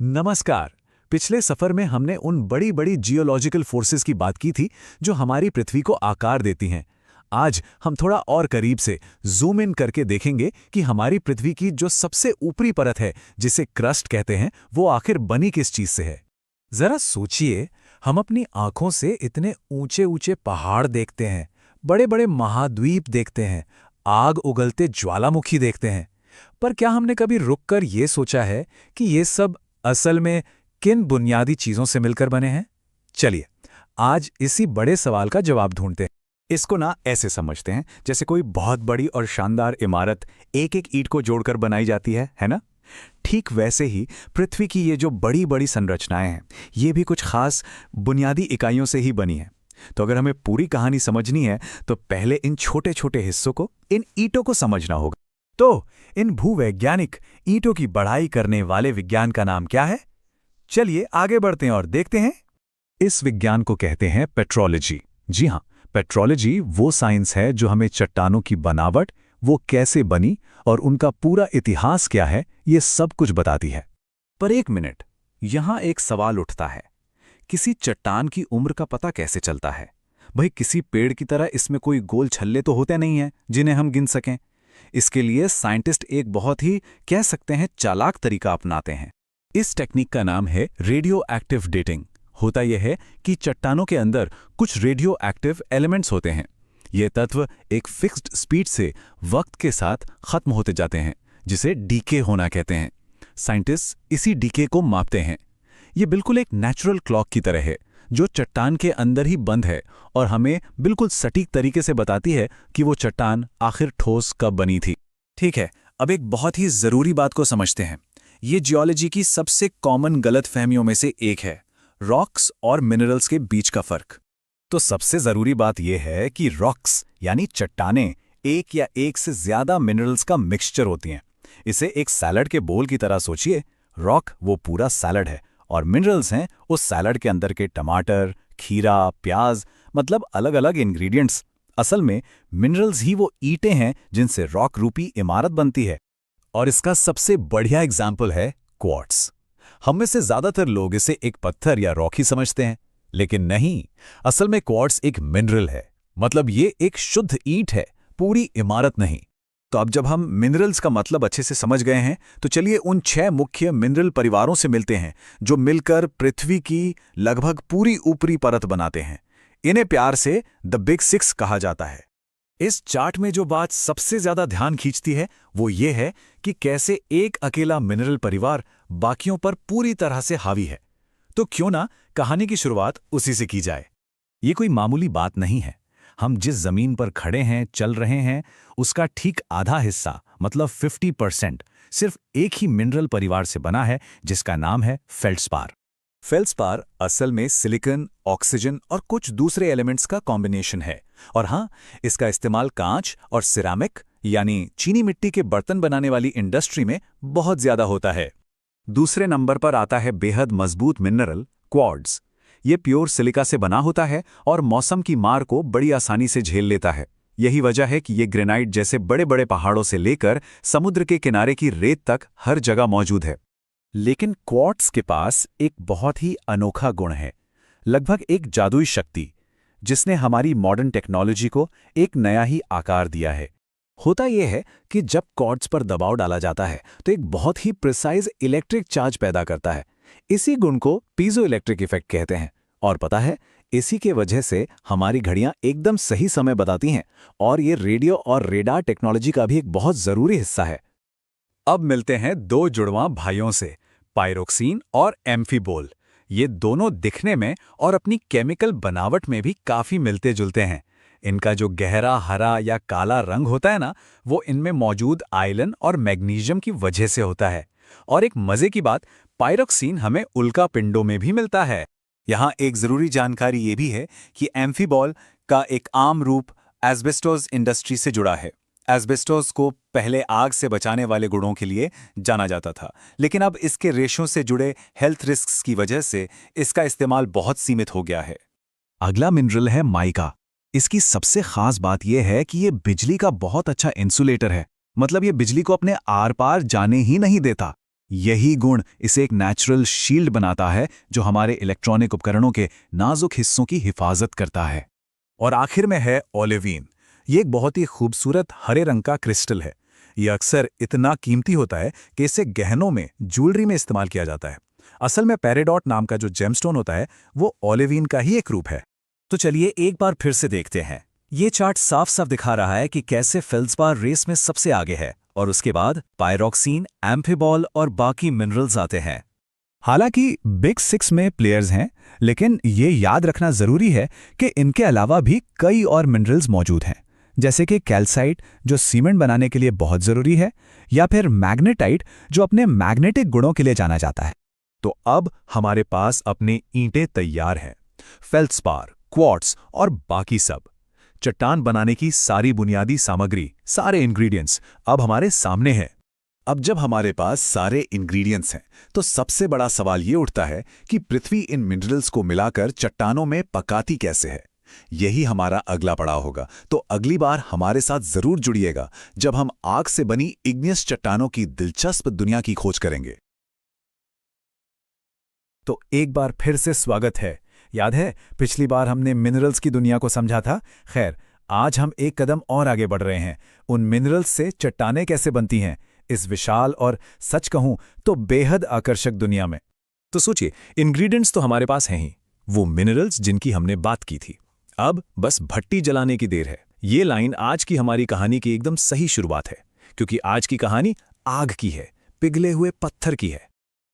नमस्कार। पिछले सफर में हमने उन बड़ी बड़ी जियोलॉजिकल फोर्सेस की बात की थी जो हमारी पृथ्वी को आकार देती हैं। आज हम थोड़ा और करीब से जूम इन करके देखेंगे कि हमारी पृथ्वी की जो सबसे ऊपरी परत है, जिसे क्रस्ट कहते हैं, वो आखिर बनी किस चीज से है। जरा सोचिए, हम अपनी आंखों से इतने ऊंचे ऊंचे पहाड़ देखते हैं, बड़े बड़े महाद्वीप देखते हैं, आग उगलते ज्वालामुखी देखते हैं, पर क्या हमने कभी रुककर ये सोचा है कि ये सब असल में किन बुनियादी चीजों से मिलकर बने हैं? चलिए, आज इसी बड़े सवाल का जवाब ढूंढते हैं। इसको ना ऐसे समझते हैं जैसे कोई बहुत बड़ी और शानदार इमारत एक एक ईंट को जोड़कर बनाई जाती है ना? ठीक वैसे ही पृथ्वी की ये जो बड़ी बड़ी संरचनाएं हैं, ये भी कुछ खास बुनियादी इकाइयों से ही बनी हैं। तो अगर हमें पूरी कहानी समझनी है तो पहले इन छोटे छोटे हिस्सों को, इन ईंटों को समझना होगा। तो इन भूवैज्ञानिक ईंटों की बढ़ाई करने वाले विज्ञान का नाम क्या है? चलिए आगे बढ़ते हैं और देखते हैं। इस विज्ञान को कहते हैं पेट्रोलॉजी। जी हां, पेट्रोलॉजी वो साइंस है जो हमें चट्टानों की बनावट, वो कैसे बनी और उनका पूरा इतिहास क्या है, ये सब कुछ बताती है। पर एक मिनट, यहां एक सवाल उठता है। किसी चट्टान की उम्र का पता कैसे चलता है? भाई, किसी पेड़ की तरह इसमें कोई गोल छल्ले तो होते नहीं हैं जिन्हें हम गिन सकें। इसके लिए साइंटिस्ट एक बहुत ही, कह सकते हैं, चालाक तरीका अपनाते हैं। इस टेक्निक का नाम है रेडियो एक्टिव डेटिंग। होता यह है कि चट्टानों के अंदर कुछ रेडियो एक्टिव एलिमेंट्स होते हैं। ये तत्व एक फिक्स्ड स्पीड से वक्त के साथ खत्म होते जाते हैं, जिसे डीके होना कहते हैं। साइंटिस्ट इसी डीके को मापते हैं। ये बिल्कुल एक नेचुरल क्लॉक की तरह है, जो चट्टान के अंदर ही बंद है और हमें बिल्कुल सटीक तरीके से बताती है कि वो चट्टान आखिर ठोस कब बनी थी। ठीक है, अब एक बहुत ही जरूरी बात को समझते हैं। ये जियोलॉजी की सबसे कॉमन गलतफहमियों में से एक है, रॉक्स और मिनरल्स के बीच का फर्क। तो सबसे जरूरी बात यह है कि रॉक्स यानी चट्टानें एक या एक से ज्यादा मिनरल्स का मिक्सचर होती हैं। इसे एक सैलड के बोल की तरह सोचिए। रॉक वो पूरा सैलड है और मिनरल्स हैं उस सैलड के अंदर के टमाटर, खीरा, प्याज, मतलब अलग अलग इंग्रेडिएंट्स। असल में मिनरल्स ही वो ईंटें हैं जिनसे रॉक रूपी इमारत बनती है। और इसका सबसे बढ़िया एग्जाम्पल है क्वार्ट्स। हम में से ज्यादातर लोग इसे एक पत्थर या रॉक ही समझते हैं, लेकिन नहीं, असल में क्वार्ट्स एक मिनरल है। मतलब ये एक शुद्ध ईंट है, पूरी इमारत नहीं। तो अब जब हम मिनरल्स का मतलब अच्छे से समझ गए हैं, तो चलिए उन 6 मुख्य मिनरल परिवारों से मिलते हैं जो मिलकर पृथ्वी की लगभग पूरी ऊपरी परत बनाते हैं। इन्हें प्यार से द बिग 6 कहा जाता है। इस चार्ट में जो बात सबसे ज्यादा ध्यान खींचती है वो ये है कि कैसे एक अकेला मिनरल परिवार बाकियों पर पूरी तरह से हावी है। तो क्यों ना कहानी की शुरुआत उसी से की जाए। ये कोई मामूली बात नहीं है। हम जिस जमीन पर खड़े हैं, चल रहे हैं, उसका ठीक आधा हिस्सा, मतलब 50%, सिर्फ एक ही मिनरल परिवार से बना है, जिसका नाम है फेल्ड्स्पार। फेल्ड्स्पार असल में सिलिकॉन, ऑक्सीजन और कुछ दूसरे एलिमेंट्स का कॉम्बिनेशन है। और हाँ, इसका इस्तेमाल कांच और सिरामिक यानी चीनी मिट्टी के बर्तन बनाने वाली इंडस्ट्री में बहुत ज्यादा होता है। दूसरे नंबर पर आता है बेहद मजबूत मिनरल क्वार्ट्ज। ये प्योर सिलिका से बना होता है और मौसम की मार को बड़ी आसानी से झेल लेता है। यही वजह है कि ये ग्रेनाइट जैसे बड़े बड़े पहाड़ों से लेकर समुद्र के किनारे की रेत तक हर जगह मौजूद है। लेकिन क्वार्ट्ज के पास एक बहुत ही अनोखा गुण है, लगभग एक जादुई शक्ति, जिसने हमारी मॉडर्न टेक्नोलॉजी को एक नया ही आकार दिया है। होता यह है कि जब क्वार्ट्ज पर दबाव डाला जाता है तो एक बहुत ही प्रिसाइज इलेक्ट्रिक चार्ज पैदा करता है। इसी गुण को पीजो इलेक्ट्रिक इफेक्ट कहते हैं। और पता है, इसी के वजह से हमारी घड़ियां एकदम सही समय बताती हैं और ये रेडियो और रेडार टेक्नोलॉजी का भी एक बहुत जरूरी हिस्सा है। अब मिलते हैं दो जुड़वां भाइयों से, पाइरोक्सीन और एम्फीबोल। ये दोनों दिखने में और अपनी केमिकल बनावट में भी काफी मिलते जुलते हैं। इनका जो गहरा हरा या काला रंग होता है ना, वो इनमें मौजूद आयरन और मैग्नीशियम की वजह से होता है। और एक मजे की बात, पाइरोक्सीन हमें उल्का पिंडों में भी मिलता है। यहाँ एक जरूरी जानकारी ये भी है कि एम्फीबॉल का एक आम रूप एस्बेस्टोस इंडस्ट्री से जुड़ा है। एस्बेस्टोस को पहले आग से बचाने वाले गुणों के लिए जाना जाता था, लेकिन अब इसके रेशों से जुड़े हेल्थ रिस्क्स की वजह से इसका इस्तेमाल बहुत सीमित हो गया है। अगला मिनरल है माइका। इसकी सबसे खास बात यह है कि ये बिजली का बहुत अच्छा इंसुलेटर है। मतलब ये बिजली को अपने आर पार जाने ही नहीं देता। यही गुण इसे एक नेचुरल शील्ड बनाता है जो हमारे इलेक्ट्रॉनिक उपकरणों के नाजुक हिस्सों की हिफाजत करता है। और आखिर में है ओलेवीन। ये एक बहुत ही खूबसूरत हरे रंग का क्रिस्टल है। ये अक्सर इतना कीमती होता है कि इसे गहनों में, ज्वेलरी में इस्तेमाल किया जाता है। असल में पेरिडॉट नाम का जो जेमस्टोन होता है वो ओलेवीन का ही एक रूप है। तो चलिए एक बार फिर से देखते हैं। ये चार्ट साफ साफ दिखा रहा है कि कैसे फेल्ड्स्पार रेस में सबसे आगे है और उसके बाद पायरोक्सीन, एम्फिबॉल और बाकी मिनरल्स आते हैं। हालांकि बिग सिक्स में प्लेयर्स हैं, लेकिन ये याद रखना जरूरी है कि इनके अलावा भी कई और मिनरल्स मौजूद हैं, जैसे कि कैल्साइट जो सीमेंट बनाने के लिए बहुत जरूरी है, या फिर मैग्नेटाइट जो अपने मैग्नेटिक गुणों के लिए जाना जाता है। तो अब हमारे पास अपने ईंटें तैयार हैं। फेल्ड्स्पार, क्वार्ट्ज और बाकी सब चट्टान बनाने की सारी बुनियादी सामग्री, सारे इंग्रेडिएंट्स अब हमारे सामने हैं। अब जब हमारे पास सारे इंग्रेडिएंट्स हैं तो सबसे बड़ा सवाल ये उठता है कि पृथ्वी इन मिनरल्स को मिलाकर चट्टानों में पकाती कैसे है। यही हमारा अगला पड़ाव होगा। तो अगली बार हमारे साथ जरूर जुड़िएगा जब हम आग से बनी इग्नियस चट्टानों की दिलचस्प दुनिया की खोज करेंगे। तो एक बार फिर से स्वागत है। याद है पिछली बार हमने मिनरल्स की दुनिया को समझा था। खैर, आज हम एक कदम और आगे बढ़ रहे हैं। उन मिनरल्स से चट्टानें कैसे बनती हैं इस विशाल और सच कहूं तो बेहद आकर्षक दुनिया में। तो सोचिए, इंग्रेडिएंट्स तो हमारे पास हैं ही, वो मिनरल्स जिनकी हमने बात की थी। अब बस भट्टी जलाने की देर है। ये लाइन आज की हमारी कहानी की एकदम सही शुरुआत है, क्योंकि आज की कहानी आग की है, पिघले हुए पत्थर की है।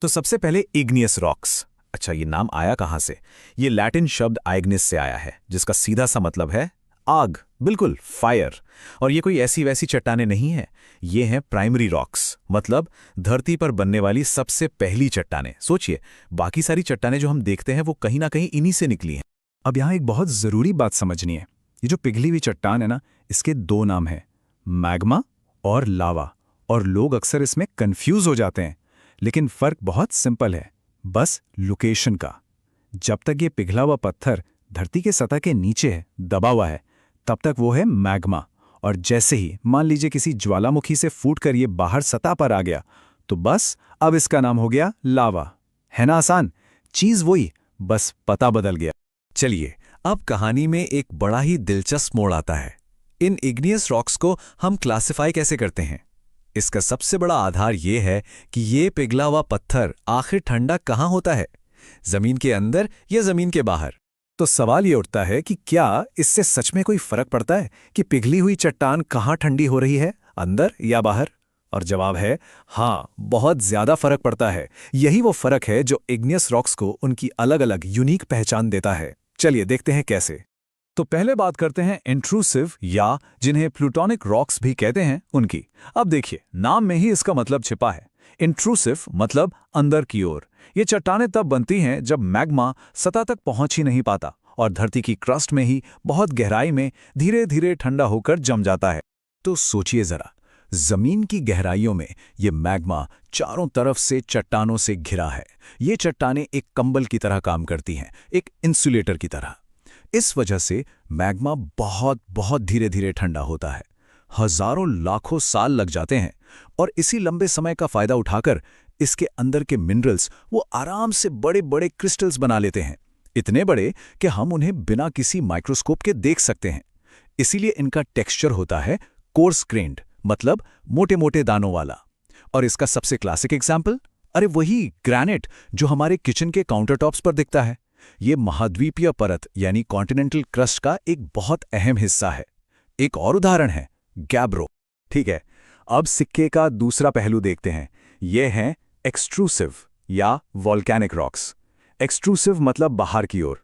तो सबसे पहले इग्नियस रॉक्स। अच्छा, ये नाम आया कहां से? ये लैटिन शब्द आइग्निस से आया है, जिसका सीधा सा मतलब है आग, बिल्कुल फायर। और ये कोई ऐसी वैसी चट्टानें नहीं है, ये हैं प्राइमरी रॉक्स, मतलब धरती पर बनने वाली सबसे पहली चट्टानें। सोचिए, बाकी सारी चट्टानें जो हम देखते हैं वो कहीं ना कहीं इन्हीं से निकली हैं। अब यहां एक बहुत जरूरी बात समझनी है। ये जो पिघली हुई चट्टान है ना, इसके दो नाम हैं, मैग्मा और लावा। और लोग अक्सर इसमें कंफ्यूज हो जाते हैं, लेकिन फर्क बहुत सिंपल है, बस लोकेशन का। जब तक ये पिघला हुआ पत्थर धरती के सतह के नीचे है, दबा हुआ है, तब तक वो है मैग्मा। और जैसे ही मान लीजिए किसी ज्वालामुखी से फूटकर ये बाहर सतह पर आ गया, तो बस अब इसका नाम हो गया लावा। है ना आसान? चीज वही, बस पता बदल गया। चलिए, अब कहानी में एक बड़ा ही दिलचस्प मोड़ आता है। इन इग्नियस रॉक्स को हम क्लासिफाई कैसे करते हैं? इसका सबसे बड़ा आधार यह है कि ये पिघला हुआ पत्थर आखिर ठंडा कहाँ होता है, जमीन के अंदर या जमीन के बाहर? तो सवाल ये उठता है कि क्या इससे सच में कोई फर्क पड़ता है कि पिघली हुई चट्टान कहाँ ठंडी हो रही है, अंदर या बाहर? और जवाब है हाँ, बहुत ज्यादा फर्क पड़ता है। यही वो फर्क है जो इग्नियस रॉक्स को उनकी अलग अलग यूनिक पहचान देता है। चलिए देखते हैं कैसे। तो पहले बात करते हैं इंट्रूसिव, या जिन्हें प्लूटोनिक रॉक्स भी कहते हैं, उनकी। अब देखिए, नाम में ही इसका मतलब छिपा है। इंट्रूसिव मतलब अंदर की ओर। ये चट्टानें तब बनती हैं जब मैग्मा सतह तक पहुंच ही नहीं पाता और धरती की क्रस्ट में ही बहुत गहराई में धीरे धीरे ठंडा होकर जम जाता है। तो सोचिए जरा, जमीन की गहराइयों में ये मैग्मा चारों तरफ से चट्टानों से घिरा है। ये चट्टानें एक कंबल की तरह काम करती हैं, एक इंसुलेटर की तरह। इस वजह से मैग्मा बहुत बहुत धीरे धीरे ठंडा होता है। हजारों लाखों साल लग जाते हैं, और इसी लंबे समय का फायदा उठाकर इसके अंदर के मिनरल्स वो आराम से बड़े बड़े क्रिस्टल्स बना लेते हैं, इतने बड़े कि हम उन्हें बिना किसी माइक्रोस्कोप के देख सकते हैं। इसीलिए इनका टेक्सचर होता है कोर्स ग्रेन्ड, मतलब मोटे मोटे दानों वाला। और इसका सबसे क्लासिक एग्जाम्पल, अरे वही ग्रेनाइट जो हमारे किचन के काउंटरटॉप्स पर दिखता है। ये महाद्वीपीय परत यानी कॉन्टिनेंटल क्रस्ट का एक बहुत अहम हिस्सा है। एक और उदाहरण है गैब्रो। ठीक है, अब सिक्के का दूसरा पहलू देखते हैं। ये हैं एक्सट्रूसिव या वॉल्केनिक रॉक्स। एक्सट्रूसिव मतलब बाहर की ओर।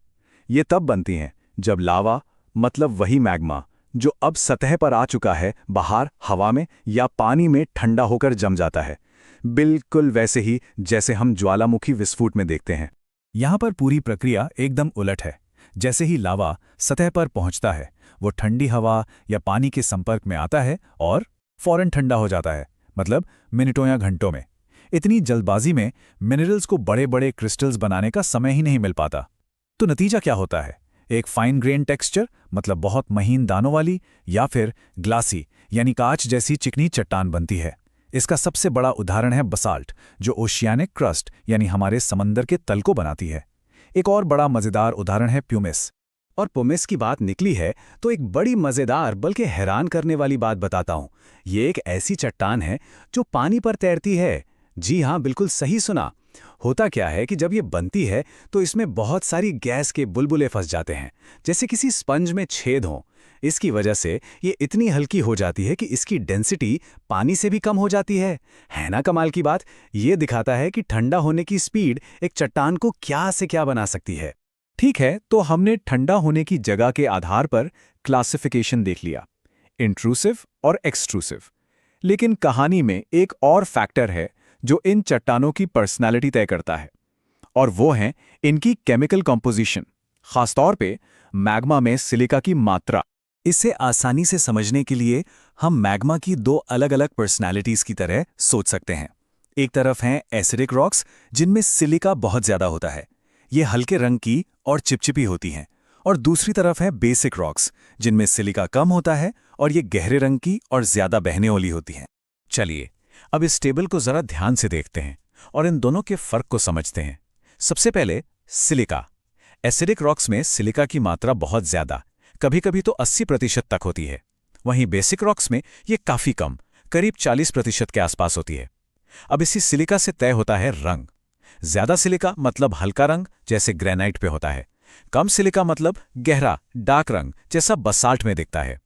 ये तब बनती हैं जब लावा, मतलब वही मैग्मा जो अब सतह पर आ चुका है, बाहर हवा में या पानी में ठंडा होकर जम जाता है, बिल्कुल वैसे ही जैसे हम ज्वालामुखी विस्फोट में देखते हैं। यहां पर पूरी प्रक्रिया एकदम उलट है। जैसे ही लावा सतह पर पहुंचता है, वो ठंडी हवा या पानी के संपर्क में आता है और फौरन ठंडा हो जाता है, मतलब मिनटों या घंटों में। इतनी जल्दबाजी में मिनरल्स को बड़े बड़े क्रिस्टल्स बनाने का समय ही नहीं मिल पाता। तो नतीजा क्या होता है? एक फाइन ग्रेन टेक्सचर, मतलब बहुत महीन दानों वाली, या फिर ग्लासी यानी कांच जैसी चिकनी चट्टान बनती है। इसका सबसे बड़ा उदाहरण है बसाल्ट, जो ओशियानिक क्रस्ट यानी हमारे समंदर के तल को बनाती है। एक और बड़ा मज़ेदार उदाहरण है प्यूमिस। और पुमिस की बात निकली है तो एक बड़ी मज़ेदार बल्कि हैरान करने वाली बात बताता हूँ। ये एक ऐसी चट्टान है जो पानी पर तैरती है। जी हाँ, बिल्कुल सही सुना। होता क्या है कि जब ये बनती है तो इसमें बहुत सारी गैस के बुलबुले फंस जाते हैं, जैसे किसी स्पंज में छेद हों। इसकी वजह से ये इतनी हल्की हो जाती है कि इसकी डेंसिटी पानी से भी कम हो जाती है ना कमाल की बात। ये दिखाता है कि ठंडा होने की स्पीड एक चट्टान को क्या से क्या बना सकती है। ठीक है, तो हमने ठंडा होने की जगह के आधार पर क्लासिफिकेशन देख लिया, इंट्रूसिव और एक्सट्रूसिव। लेकिन कहानी में एक और फैक्टर है जो इन चट्टानों की पर्सनालिटी तय करता है, और वो है इनकी केमिकल कंपोजिशन, खासतौर पे मैग्मा में सिलिका की मात्रा। इसे आसानी से समझने के लिए हम मैग्मा की दो अलग-अलग पर्सनालिटीज की तरह सोच सकते हैं। एक तरफ हैं एसिडिक रॉक्स, जिनमें सिलिका बहुत ज्यादा होता है, ये हल्के रंग की और चिपचिपी होती हैं। और दूसरी तरफ है बेसिक रॉक्स, जिनमें सिलिका कम होता है और ये गहरे रंग की और ज्यादा बहने वाली होती हैं। चलिए अब इस टेबल को जरा ध्यान से देखते हैं और इन दोनों के फर्क को समझते हैं। सबसे पहले सिलिका। एसिडिक रॉक्स में सिलिका की मात्रा बहुत ज्यादा, कभी-कभी तो 80% तक होती है। वहीं बेसिक रॉक्स में ये काफी कम, करीब 40% के आसपास होती है। अब इसी सिलिका से तय होता है रंग। ज्यादा सिलिका मतलब हल्का रंग, जैसे ग्रेनाइट पे होता है। कम सिलिका मतलब गहरा डार्क रंग, जैसा बसाल्ट में दिखता है।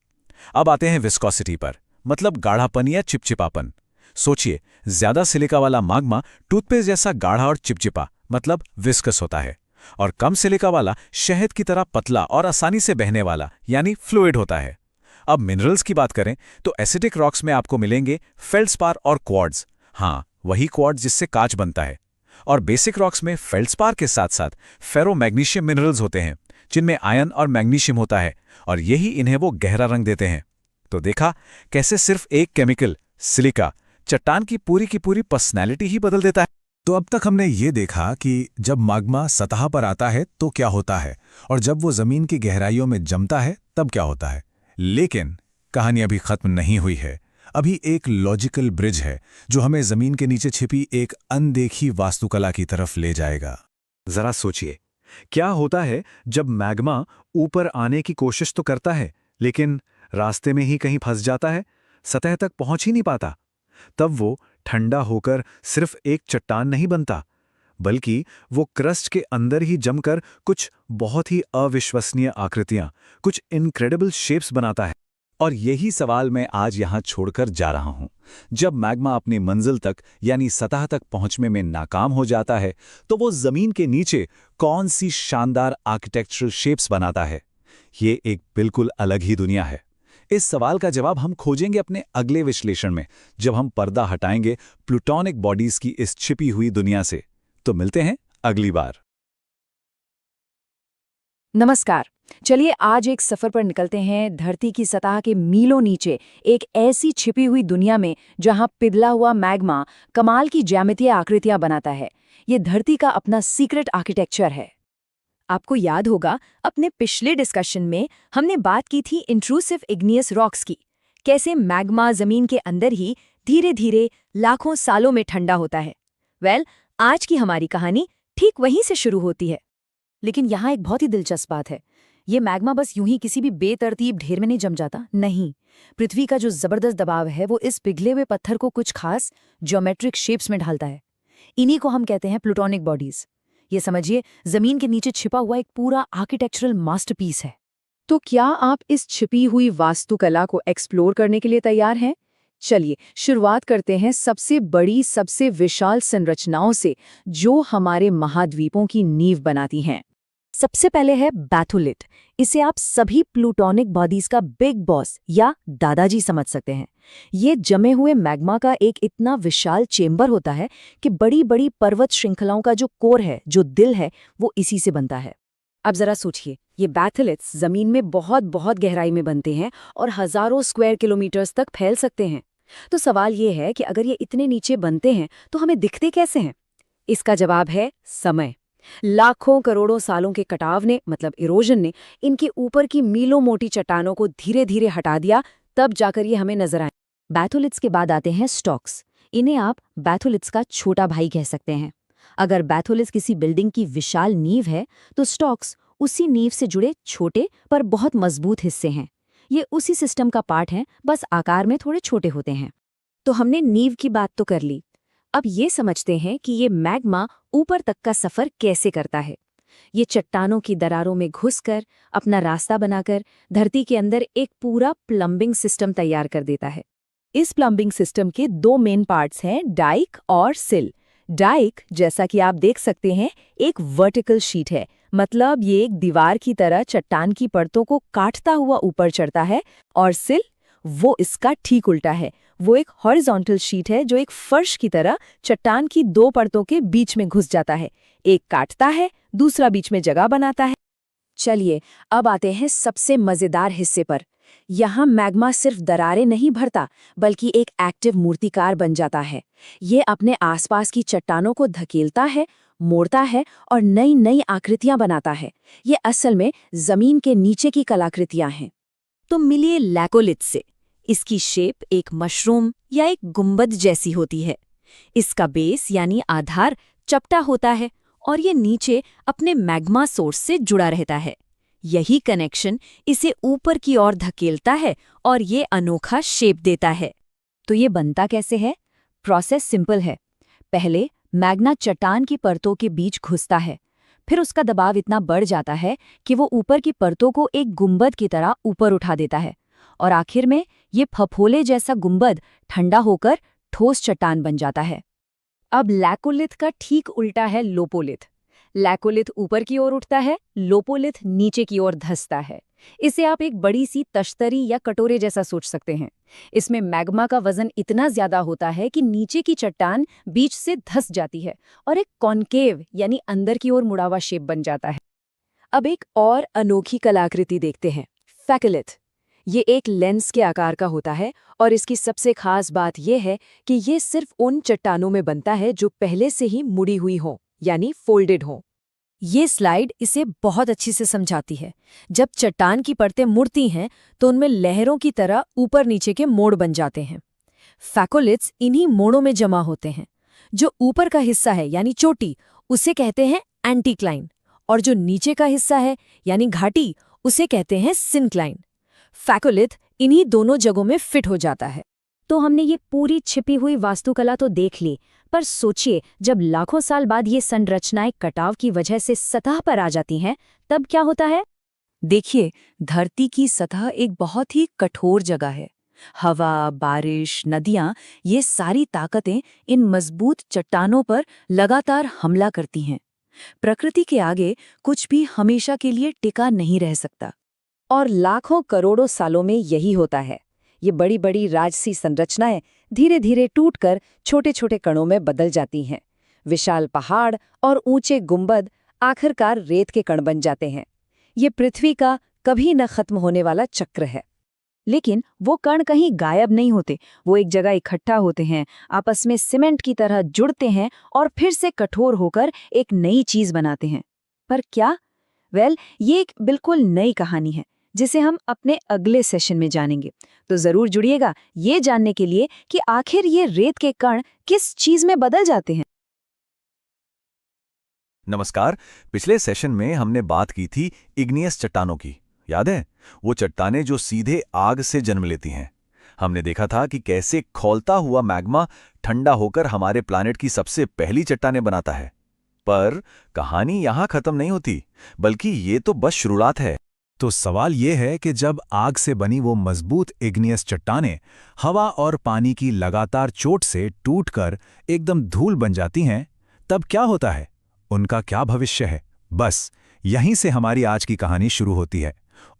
अब आते हैं विस्कोसिटी पर, मतलब गाढ़ापन या चिपचिपापन। सोचिए, ज्यादा सिलिका वाला मैग्मा टूथपेस्ट जैसा गाढ़ा और चिपचिपा, मतलब विस्कस होता है, और कम सिलिका वाला शहद की तरह पतला और आसानी से बहने वाला, यानी फ्लूइड होता है। अब मिनरल्स की बात करें तो एसिडिक रॉक्स में आपको मिलेंगे फेल्ड्स्पार और क्वार्ट्ज। हाँ, वही क्वार्ट्ज जिससे कांच बनता है। और बेसिक रॉक्स में फेल्ड्स्पार के साथ साथ फेरोमैग्नीशियम मिनरल्स होते हैं, जिनमें आयरन और मैग्नीशियम होता है, और यही इन्हें वो गहरा रंग देते हैं। तो देखा कैसे सिर्फ एक केमिकल सिलिका चट्टान की पूरी पर्सनैलिटी ही बदल देता है। तो अब तक हमने ये देखा कि जब मैग्मा सतह पर आता है तो क्या होता है, और जब वो जमीन की गहराइयों में जमता है तब क्या होता है। लेकिन कहानी अभी खत्म नहीं हुई है। अभी एक लॉजिकल ब्रिज है जो हमें जमीन के नीचे छिपी एक अनदेखी वास्तुकला की तरफ ले जाएगा। जरा सोचिए, क्या होता है जब मैग्मा ऊपर आने की कोशिश तो करता है, लेकिन रास्ते में ही कहीं फंस जाता है, सतह तक पहुंच ही नहीं पाता। तब वो ठंडा होकर सिर्फ एक चट्टान नहीं बनता, बल्कि वो क्रस्ट के अंदर ही जमकर कुछ बहुत ही अविश्वसनीय आकृतियां, कुछ इनक्रेडिबल शेप्स बनाता है। और यही सवाल मैं आज यहां छोड़कर जा रहा हूं। जब मैग्मा अपनी मंजिल तक यानी सतह तक पहुंचने में नाकाम हो जाता है, तो वो जमीन के नीचे कौन सी शानदार आर्किटेक्चरल शेप्स बनाता है। ये एक बिल्कुल अलग ही दुनिया है। इस सवाल का जवाब हम खोजेंगे अपने अगले विश्लेषण में, जब हम पर्दा हटाएंगे प्लूटोनिक बॉडीज की इस छिपी हुई दुनिया से। तो मिलते हैं अगली बार। नमस्कार। चलिए आज एक सफर पर निकलते हैं धरती की सतह के मीलों नीचे, एक ऐसी छिपी हुई दुनिया में जहां पिघला हुआ मैग्मा कमाल की ज्यामितीय आकृतियां बनाता है। ये धरती का अपना सीक्रेट आर्किटेक्चर है। आपको याद होगा, अपने पिछले डिस्कशन में हमने बात की थी इंट्रूसिव इग्नियस रॉक्स की, कैसे मैग्मा जमीन के अंदर ही धीरे धीरे लाखों सालों में ठंडा होता है। आज की हमारी कहानी ठीक वहीं से शुरू होती है। लेकिन यहाँ एक बहुत ही दिलचस्प बात है, ये मैग्मा बस यूं ही किसी भी बेतरतीब ढेर में नहीं जम जाता। नहीं, पृथ्वी का जो जबरदस्त दबाव है वो इस पिघले हुए पत्थर को कुछ खास ज्योमेट्रिक शेप्स में ढालता है। इन्हीं को हम कहते हैं प्लूटोनिक बॉडीज। ये समझिए, जमीन के नीचे छिपा हुआ एक पूरा आर्किटेक्चरल मास्टरपीस है। तो क्या आप इस छिपी हुई वास्तुकला को एक्सप्लोर करने के लिए तैयार हैं? चलिए शुरुआत करते हैं सबसे बड़ी, सबसे विशाल संरचनाओं से जो हमारे महाद्वीपों की नींव बनाती हैं। सबसे पहले है बैथोलिट। इसे आप सभी प्लूटोनिक बॉडीज का बिग बॉस या दादाजी समझ सकते हैं। ये जमे हुए मैग्मा का एक इतना विशाल चेंबर होता है कि बड़ी बड़ी पर्वत श्रृंखलाओं का जो कोर है, जो दिल है, वो इसी से बनता है। अब जरा सोचिए, ये बैथोलिट्स जमीन में बहुत बहुत गहराई में बनते हैं और हजारों स्क्वायर किलोमीटर्स तक फैल सकते हैं। तो सवाल ये है कि अगर ये इतने नीचे बनते हैं तो हमें दिखते कैसे हैं? इसका जवाब है समय। लाखों करोड़ों सालों के कटाव ने, मतलब इरोजन ने, इनके ऊपर की मीलों मोटी चट्टानों को धीरे धीरे हटा दिया, तब जाकर ये हमें नजर आए। बैथोलिट्स के बाद आते हैं स्टॉक्स। इन्हें आप बैथोलिथ्स का छोटा भाई कह सकते हैं। अगर बैथोलिथ किसी बिल्डिंग की विशाल नींव है, तो स्टॉक्स उसी नींव से जुड़े छोटे पर बहुत मजबूत हिस्से हैं। ये उसी सिस्टम का पार्ट हैं, बस आकार में थोड़े छोटे होते हैं। तो हमने नींव की बात तो कर ली। अब ये समझते हैं कि ये मैग्मा ऊपर तक का सफर कैसे करता है। ये चट्टानों की दरारों में घुसकर अपना रास्ता बनाकर धरती के अंदर एक पूरा प्लम्बिंग सिस्टम तैयार कर देता है। इस प्लम्बिंग सिस्टम के दो मेन पार्ट्स हैं, डाइक और सिल। डाइक, जैसा कि आप देख सकते हैं, एक वर्टिकल शीट है, मतलब ये एक दीवार की तरह चट्टान की परतों को काटता हुआ ऊपर चढ़ता है। और सिल, वो इसका ठीक उल्टा है। वो एक हॉरिजॉन्टल शीट है जो एक फर्श की तरह चट्टान की दो परतों के बीच में घुस जाता है। एक काटता है, दूसरा बीच में जगह बनाता है। चलिए, अब आते हैं सबसे मजेदार हिस्से पर। यहाँ मैग्मा सिर्फ दरारें नहीं भरता, बल्कि एक एक्टिव मूर्तिकार बन जाता है। ये अपने आसपास की चट्टानों को धकेलता है, मोड़ता है और नई नई आकृतियां बनाता है। ये असल में जमीन के नीचे की कलाकृतियां हैं। तो मिलिए लैकोलिथ से। इसकी शेप एक मशरूम या एक गुंबद जैसी होती है। इसका बेस यानी आधार चपटा होता है और ये नीचे अपने मैग्मा सोर्स से जुड़ा रहता है। यही कनेक्शन इसे ऊपर की ओर धकेलता है और ये अनोखा शेप देता है। तो ये बनता कैसे है? प्रोसेस सिंपल है। पहले मैग्मा चट्टान की परतों के बीच घुसता है, फिर उसका दबाव इतना बढ़ जाता है कि वो ऊपर की परतों को एक गुंबद की तरह ऊपर उठा देता है, और आखिर में ये फफोले जैसा गुंबद ठंडा होकर ठोस चट्टान बन जाता है। अब लैकोलिथ का ठीक उल्टा है लोपोलिथ। लैकोलिथ ऊपर की ओर उठता है, लोपोलिथ नीचे की ओर धंसता है। इसे आप एक बड़ी सी तश्तरी या कटोरे जैसा सोच सकते हैं। इसमें मैग्मा का वजन इतना ज्यादा होता है कि नीचे की चट्टान बीच से धंस जाती है और एक कॉन्केव यानी अंदर की ओर मुड़ा हुआ शेप बन जाता है। अब एक और अनोखी कलाकृति देखते हैं, फैकोलिथ। ये एक लेंस के आकार का होता है और इसकी सबसे खास बात यह है कि ये सिर्फ उन चट्टानों में बनता है जो पहले से ही मुड़ी हुई हों, यानी फोल्डेड हों। ये स्लाइड इसे बहुत अच्छी से समझाती है। जब चट्टान की परतें मुड़ती हैं तो उनमें लहरों की तरह ऊपर नीचे के मोड़ बन जाते हैं। फैकोलिथ्स इन्हीं मोड़ों में जमा होते हैं। जो ऊपर का हिस्सा है यानी चोटी, उसे कहते हैं एंटीक्लाइन, और जो नीचे का हिस्सा है यानी घाटी, उसे कहते हैं सिनक्लाइन। फैकोलिथ इन्हीं दोनों जगहों में फिट हो जाता है। तो हमने ये पूरी छिपी हुई वास्तुकला तो देख ली, पर सोचिए जब लाखों साल बाद ये संरचनाएं कटाव की वजह से सतह पर आ जाती हैं, तब क्या होता है? देखिए, धरती की सतह एक बहुत ही कठोर जगह है। हवा, बारिश, नदियां, ये सारी ताकतें इन मजबूत चट्टानों पर लगातार हमला करती हैं। प्रकृति के आगे कुछ भी हमेशा के लिए टिका नहीं रह सकता। और लाखों करोड़ों सालों में यही होता है। ये बड़ी बड़ी राजसी संरचनाएं धीरे धीरे टूटकर छोटे छोटे कणों में बदल जाती हैं। विशाल पहाड़ और ऊंचे गुंबद आखिरकार रेत के कण बन जाते हैं। ये पृथ्वी का कभी न खत्म होने वाला चक्र है। लेकिन वो कण कहीं गायब नहीं होते, वो एक जगह इकट्ठा होते हैं, आपस में सीमेंट की तरह जुड़ते हैं और फिर से कठोर होकर एक नई चीज बनाते हैं। पर क्या? ये एक बिल्कुल नई कहानी है जिसे हम अपने अगले सेशन में जानेंगे। तो जरूर जुड़िएगा ये जानने के लिए कि आखिर ये रेत के कण किस चीज में बदल जाते हैं। नमस्कार। पिछले सेशन में हमने बात की थी इग्नियस चट्टानों की, याद है? वो चट्टानें जो सीधे आग से जन्म लेती हैं। हमने देखा था कि कैसे खौलता हुआ मैग्मा ठंडा होकर हमारे प्लैनेट की सबसे पहली चट्टानें बनाता है। पर कहानी यहाँ खत्म नहीं होती, बल्कि ये तो बस शुरुआत है। तो सवाल ये है कि जब आग से बनी वो मजबूत इग्नियस चट्टानें हवा और पानी की लगातार चोट से टूटकर एकदम धूल बन जाती हैं, तब क्या होता है? उनका क्या भविष्य है? बस यहीं से हमारी आज की कहानी शुरू होती है,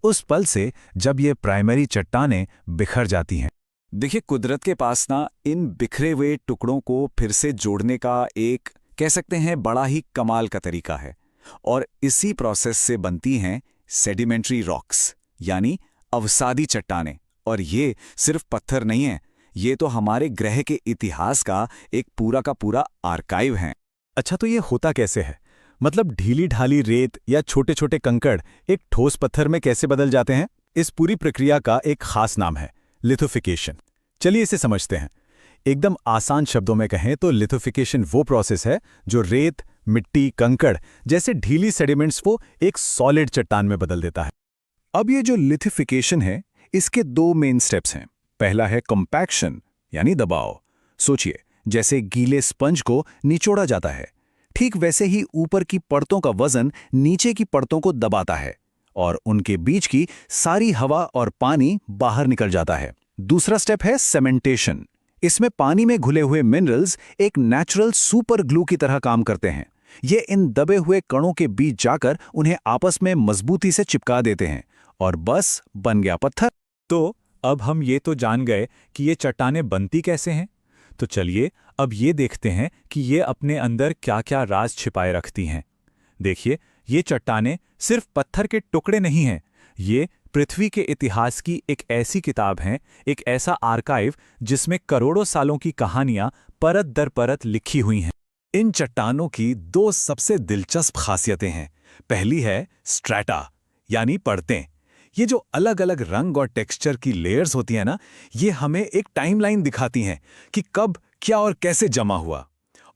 उस पल से जब ये प्राइमरी चट्टानें बिखर जाती हैं। देखिए, कुदरत के पास ना इन बिखरे हुए टुकड़ों को फिर से जोड़ने का एक, कह सकते हैं, बड़ा ही कमाल का तरीका है। और इसी प्रोसेस से बनती हैं सेडिमेंट्री रॉक्स, यानी अवसादी चट्टानें। और ये सिर्फ पत्थर नहीं है, ये तो हमारे ग्रह के इतिहास का एक पूरा का पूरा आर्काइव है। अच्छा, तो ये होता कैसे है? मतलब ढीली ढाली रेत या छोटे छोटे कंकड़ एक ठोस पत्थर में कैसे बदल जाते हैं? इस पूरी प्रक्रिया का एक खास नाम है लिथोफिकेशन। चलिए इसे समझते हैं। एकदम आसान शब्दों में कहें तो लिथोफिकेशन वो प्रोसेस है जो रेत, मिट्टी, कंकड़ जैसे ढीली सेडिमेंट्स को एक सॉलिड चट्टान में बदल देता है। अब ये जो लिथोफिकेशन है, इसके दो मेन स्टेप्स हैं। पहला है कॉम्पैक्शन यानी दबाव। सोचिए, जैसे गीले स्पंज को निचोड़ा जाता है, ठीक वैसे ही ऊपर की परतों का वजन नीचे की परतों को दबाता है और उनके बीच की सारी हवा और पानी बाहर निकल जाता है। दूसरा स्टेप है सेमेंटेशन। इसमें पानी में घुले हुए मिनरल्स एक नेचुरल सुपर ग्लू की तरह काम करते हैं। ये इन दबे हुए कणों के बीच जाकर उन्हें आपस में मजबूती से चिपका देते हैं और बस बन गया पत्थर। तो अब हम ये तो जान गए कि ये चट्टानें बनती कैसे हैं। तो चलिए अब ये देखते हैं कि ये अपने अंदर क्या-क्या राज छिपाए रखती हैं। देखिए, ये चट्टानें सिर्फ पत्थर के टुकड़े नहीं हैं, ये पृथ्वी के इतिहास की एक ऐसी किताब हैं, एक ऐसा आर्काइव जिसमें करोड़ों सालों की कहानियां परत दर परत लिखी हुई हैं। इन चट्टानों की दो सबसे दिलचस्प खासियतें हैं। पहली है स्ट्रैटा यानी परतें। ये जो अलग अलग रंग और टेक्सचर की लेयर्स होती हैं ना, ये हमें एक टाइमलाइन दिखाती हैं कि कब क्या और कैसे जमा हुआ।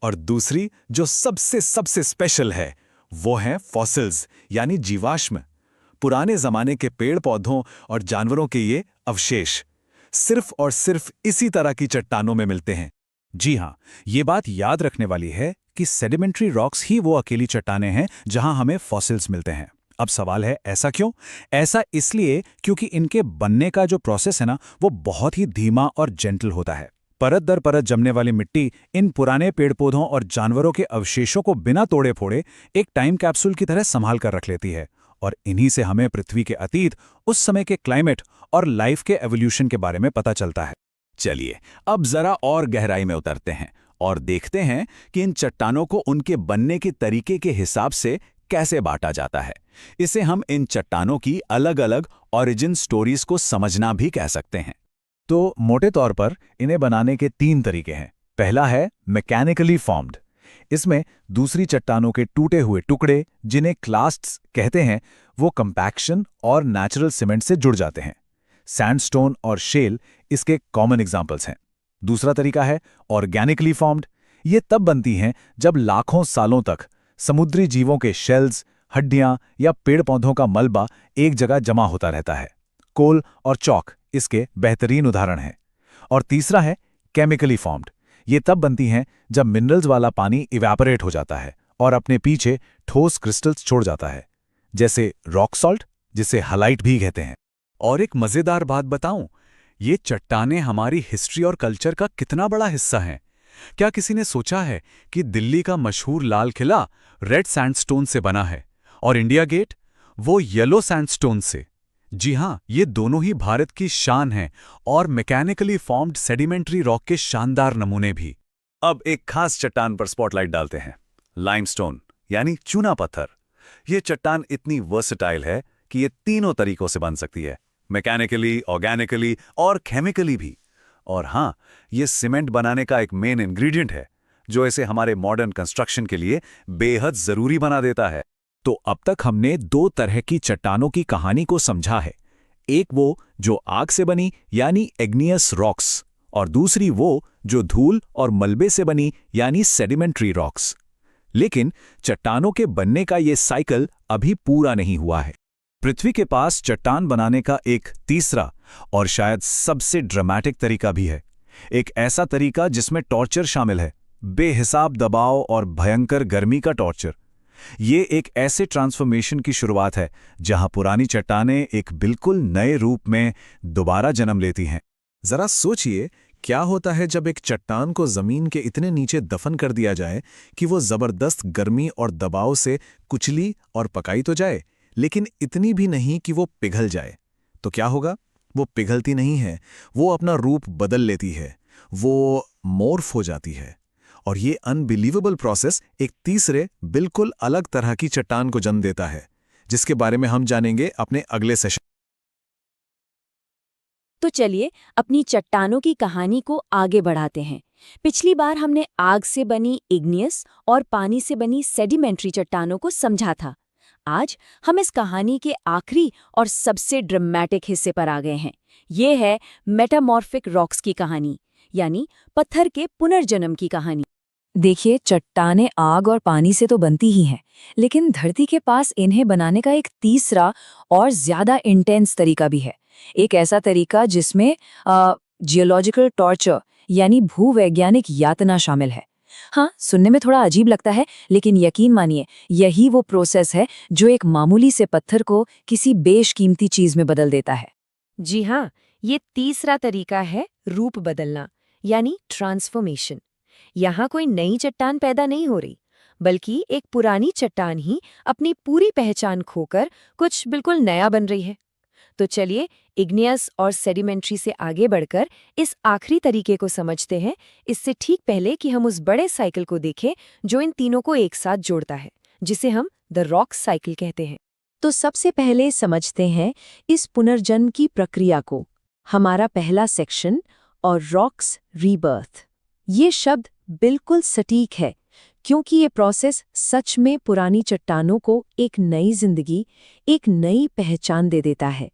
और दूसरी जो सबसे सबसे स्पेशल है वो हैं फॉसिल्स यानी जीवाश्म। पुराने जमाने के पेड़ पौधों और जानवरों के ये अवशेष सिर्फ और सिर्फ इसी तरह की चट्टानों में मिलते हैं। जी हाँ, ये बात याद रखने वाली है कि सेडिमेंट्री रॉक्स ही वो अकेली चट्टानें हैं जहां हमें फॉसिल्स मिलते हैं। अब सवाल है, ऐसा क्यों? ऐसा इसलिए क्योंकि इनके बनने का जो प्रोसेस है ना, वो बहुत ही धीमा और जेंटल होता है। परत दर परत जमने वाली मिट्टी इन पुराने पेड़ पौधों और जानवरों के अवशेषों को बिना तोड़े फोड़े एक टाइम कैप्सूल की तरह संभाल कर रख लेती है और इन्हीं से हमें पृथ्वी के अतीत, उस समय के क्लाइमेट और लाइफ के एवोल्यूशन के बारे में पता चलता है। चलिए अब जरा और गहराई में उतरते हैं और देखते हैं कि इन चट्टानों को उनके बनने के तरीके के हिसाब से कैसे बांटा जाता है। इसे हम इन चट्टानों की अलग अलग ओरिजिन स्टोरीज को समझना भी कह सकते हैं। तो मोटे तौर पर इन्हें बनाने के 3 तरीके हैं। पहला है मैकेनिकली फॉर्म्ड। इसमें दूसरी चट्टानों के टूटे हुए टुकड़े, जिन्हें क्लास्ट्स कहते हैं, वो कंपैक्शन और नेचुरल सीमेंट से जुड़ जाते हैं। सैंडस्टोन और शेल इसके कॉमन एग्जाम्पल्स हैं। दूसरा तरीका है ऑर्गेनिकली फॉर्म्ड। ये तब बनती हैं जब लाखों सालों तक समुद्री जीवों के शेल्स, हड्डियां या पेड़ पौधों का मलबा एक जगह जमा होता रहता है। कोल और चॉक इसके बेहतरीन उदाहरण हैं। और तीसरा है केमिकली फॉर्म्ड। ये तब बनती हैं जब मिनरल्स वाला पानी इवेपोरेट हो जाता है और अपने पीछे ठोस क्रिस्टल्स छोड़ जाता है, जैसे रॉक सॉल्ट, जिसे हलाइट भी कहते हैं। और एक मजेदार बात बताऊं, ये चट्टानें हमारी हिस्ट्री और कल्चर का कितना बड़ा हिस्सा हैं। क्या किसी ने सोचा है कि दिल्ली का मशहूर लाल किला रेड सैंडस्टोन से बना है और इंडिया गेट वो येलो सैंडस्टोन से? जी हां, ये दोनों ही भारत की शान हैं और मैकेनिकली फॉर्म्ड सेडिमेंट्री रॉक के शानदार नमूने भी। अब एक खास चट्टान पर स्पॉटलाइट डालते हैं, लाइमस्टोन यानी चूना पत्थर। ये चट्टान इतनी वर्सेटाइल है कि ये तीनों तरीकों से बन सकती है, मैकेनिकली, ऑर्गेनिकली और केमिकली भी। और हां, ये सीमेंट बनाने का एक मेन इंग्रेडिएंट है जो इसे हमारे मॉडर्न कंस्ट्रक्शन के लिए बेहद जरूरी बना देता है। तो अब तक हमने 2 तरह की चट्टानों की कहानी को समझा है। एक वो जो आग से बनी यानी एग्नियस रॉक्स, और दूसरी वो जो धूल और मलबे से बनी यानी सेडिमेंट्री रॉक्स। लेकिन चट्टानों के बनने का ये साइकिल अभी पूरा नहीं हुआ है। पृथ्वी के पास चट्टान बनाने का एक तीसरा और शायद सबसे ड्रामेटिक तरीका भी है। एक ऐसा तरीका जिसमें टॉर्चर शामिल है, बेहिसाब दबाव और भयंकर गर्मी का टॉर्चर। ये एक ऐसे ट्रांसफॉर्मेशन की शुरुआत है जहां पुरानी चट्टानें एक बिल्कुल नए रूप में दोबारा जन्म लेती हैं। जरा सोचिए, क्या होता है जब एक चट्टान को जमीन के इतने नीचे दफन कर दिया जाए कि वो जबरदस्त गर्मी और दबाव से कुचली और पकाई तो जाए, लेकिन इतनी भी नहीं कि वो पिघल जाए। तो क्या होगा? वो पिघलती नहीं है, वो अपना रूप बदल लेती है, वो मॉर्फ हो जाती है। और ये अनबिलीवेबल प्रोसेस एक तीसरे बिल्कुल अलग तरह की चट्टान को जन्म देता है, जिसके बारे में हम जानेंगे अपने अगले सेशन। तो चलिए अपनी चट्टानों की कहानी को आगे बढ़ाते हैं। पिछली बार हमने आग से बनी इग्नियस और पानी से बनी सेडिमेंट्री चट्टानों को समझा था। आज हम इस कहानी के आखिरी और सबसे ड्रामेटिक हिस्से पर आ गए हैं। ये है मेटामॉर्फिक रॉक्स की कहानी। यानी पत्थर के पुनर्जन्म की कहानी। देखिए, चट्टानें आग और पानी से तो बनती ही हैं, लेकिन धरती के पास इन्हें बनाने का एक तीसरा और ज्यादा इंटेंस तरीका भी है। एक ऐसा तरीका जिसमें जियोलॉजिकल टॉर्चर यानी भूवैज्ञानिक यातना शामिल है। हाँ, सुनने में थोड़ा अजीब लगता है, लेकिन यकीन मानिए यही वो प्रोसेस है जो एक मामूली से पत्थर को किसी बेशकीमती चीज में बदल देता है। जी हाँ, ये तीसरा तरीका है रूप बदलना, यानी ट्रांसफॉर्मेशन। यहाँ कोई नई चट्टान पैदा नहीं हो रही, बल्कि एक पुरानी चट्टान ही अपनी पूरी पहचान खोकर कुछ बिल्कुल नया बन रही है। तो चलिए इग्नियस और सेडिमेंट्री से आगे बढ़कर इस आखिरी तरीके को समझते हैं, इससे ठीक पहले कि हम उस बड़े साइकिल को देखें जो इन तीनों को एक साथ जोड़ता है, जिसे हम द रॉक साइकिल कहते हैं। तो सबसे पहले समझते हैं इस पुनर्जन्म की प्रक्रिया को। हमारा पहला सेक्शन और रॉक्स रीबर्थ। ये शब्द बिल्कुल सटीक है, क्योंकि ये प्रोसेस सच में पुरानी चट्टानों को एक नई जिंदगी, एक नई पहचान दे देता है।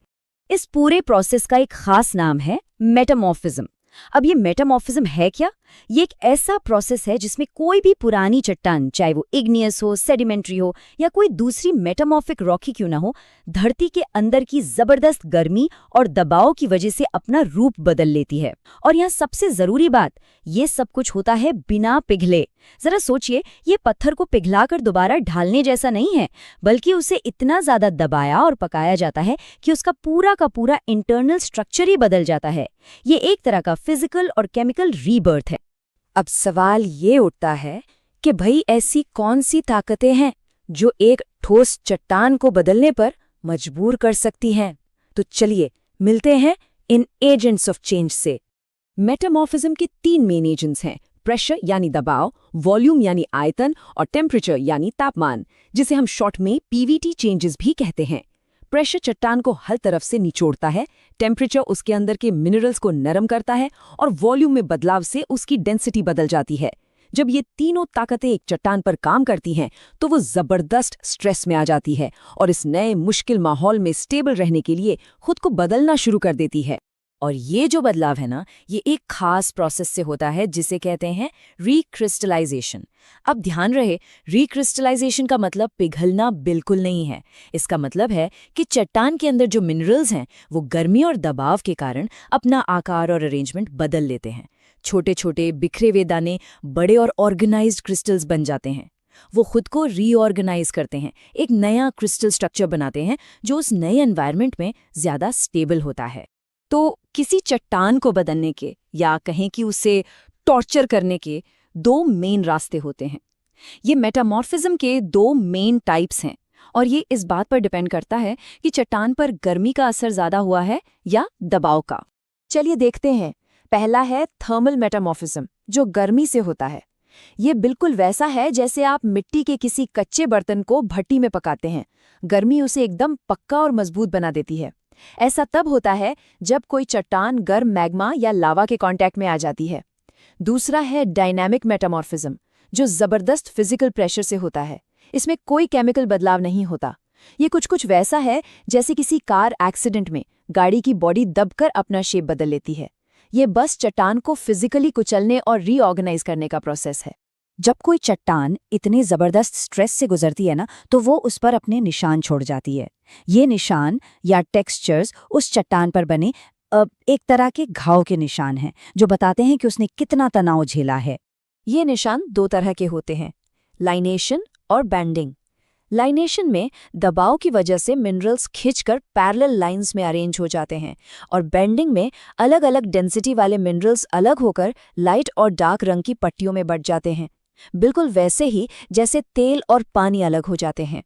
इस पूरे प्रोसेस का एक खास नाम है मेटामॉर्फिज्म। अब ये मेटामॉर्फिज्म है क्या? ये एक ऐसा प्रोसेस है जिसमें कोई भी पुरानी चट्टान, चाहे वो इग्नियस हो, सेडिमेंट्री हो या कोई दूसरी मेटामॉर्फिक रॉकी क्यों ना हो, धरती के अंदर की जबरदस्त गर्मी और दबाव की वजह से अपना रूप बदल लेती है। और यहाँ सबसे जरूरी बात, ये सब कुछ होता है बिना पिघले। जरा सोचिए, ये पत्थर को पिघलाकर दोबारा ढालने जैसा नहीं है, बल्कि उसे इतना ज्यादा दबाया और पकाया जाता है कि उसका पूरा का पूरा इंटरनल स्ट्रक्चर ही बदल जाता है। ये एक तरह का फिजिकल और केमिकल रीबर्थ है। अब सवाल ये उठता है कि भाई ऐसी कौन सी ताकतें हैं जो एक ठोस चट्टान को बदलने पर मजबूर कर सकती हैं? तो चलिए मिलते हैं इन एजेंट्स ऑफ चेंज से। मेटामॉर्फिज्म के 3 मेन एजेंट्स हैं: प्रेशर यानी दबाव, वॉल्यूम यानी आयतन और टेम्परेचर यानी तापमान, जिसे हम शॉर्ट में पीवीटी चेंजेस भी कहते हैं। प्रेशर चट्टान को हर तरफ से निचोड़ता है, टेम्परेचर उसके अंदर के मिनरल्स को नरम करता है और वॉल्यूम में बदलाव से उसकी डेंसिटी बदल जाती है। जब ये तीनों ताकतें एक चट्टान पर काम करती हैं तो वो जबरदस्त स्ट्रेस में आ जाती है और इस नए मुश्किल माहौल में स्टेबल रहने के लिए खुद को बदलना शुरू कर देती है। और ये जो बदलाव है ना, ये एक खास प्रोसेस से होता है जिसे कहते हैं रीक्रिस्टलाइजेशन। अब ध्यान रहे, रीक्रिस्टलाइजेशन का मतलब पिघलना बिल्कुल नहीं है। इसका मतलब है कि चट्टान के अंदर जो मिनरल्स हैं वो गर्मी और दबाव के कारण अपना आकार और अरेंजमेंट बदल लेते हैं। छोटे छोटे बिखरे हुए दाने बड़े और ऑर्गेनाइज्ड क्रिस्टल्स बन जाते हैं। वो खुद को रीऑर्गेनाइज करते हैं, एक नया क्रिस्टल स्ट्रक्चर बनाते हैं जो उस नए एनवायरनमेंट में ज्यादा स्टेबल होता है। तो किसी चट्टान को बदलने के या कहें कि उसे टॉर्चर करने के 2 मेन रास्ते होते हैं। ये मेटामॉर्फिज्म के 2 मेन टाइप्स हैं और ये इस बात पर डिपेंड करता है कि चट्टान पर गर्मी का असर ज्यादा हुआ है या दबाव का। चलिए देखते हैं। पहला है थर्मल मेटामॉर्फिज्म, जो गर्मी से होता है। ये बिल्कुल वैसा है जैसे आप मिट्टी के किसी कच्चे बर्तन को भट्टी में पकाते हैं। गर्मी उसे एकदम पक्का और मजबूत बना देती है। ऐसा तब होता है जब कोई चट्टान गर्म मैग्मा या लावा के कांटेक्ट में आ जाती है। दूसरा है डायनामिक मेटामॉर्फिज्म, जो जबरदस्त फिजिकल प्रेशर से होता है। इसमें कोई केमिकल बदलाव नहीं होता। ये कुछ वैसा है जैसे किसी कार एक्सीडेंट में गाड़ी की बॉडी दबकर अपना शेप बदल लेती है। ये बस चट्टान को फिजिकली कुचलने और रीऑर्गेनाइज करने का प्रोसेस है। जब कोई चट्टान इतने जबरदस्त स्ट्रेस से गुजरती है ना, तो वो उस पर अपने निशान छोड़ जाती है। ये निशान या टेक्सचर्स उस चट्टान पर बने एक तरह के घाव के निशान हैं, जो बताते हैं कि उसने कितना तनाव झेला है। ये निशान 2 तरह के होते हैं, लाइनेशन और बैंडिंग। लाइनेशन में दबाव की वजह से मिनरल्स खिंचकर पैरेलल लाइंस में अरेंज हो जाते हैं और बेंडिंग में अलग अलग डेंसिटी वाले मिनरल्स अलग होकर लाइट और डार्क रंग की पट्टियों में बंट जाते हैं, बिल्कुल वैसे ही जैसे तेल और पानी अलग हो जाते हैं।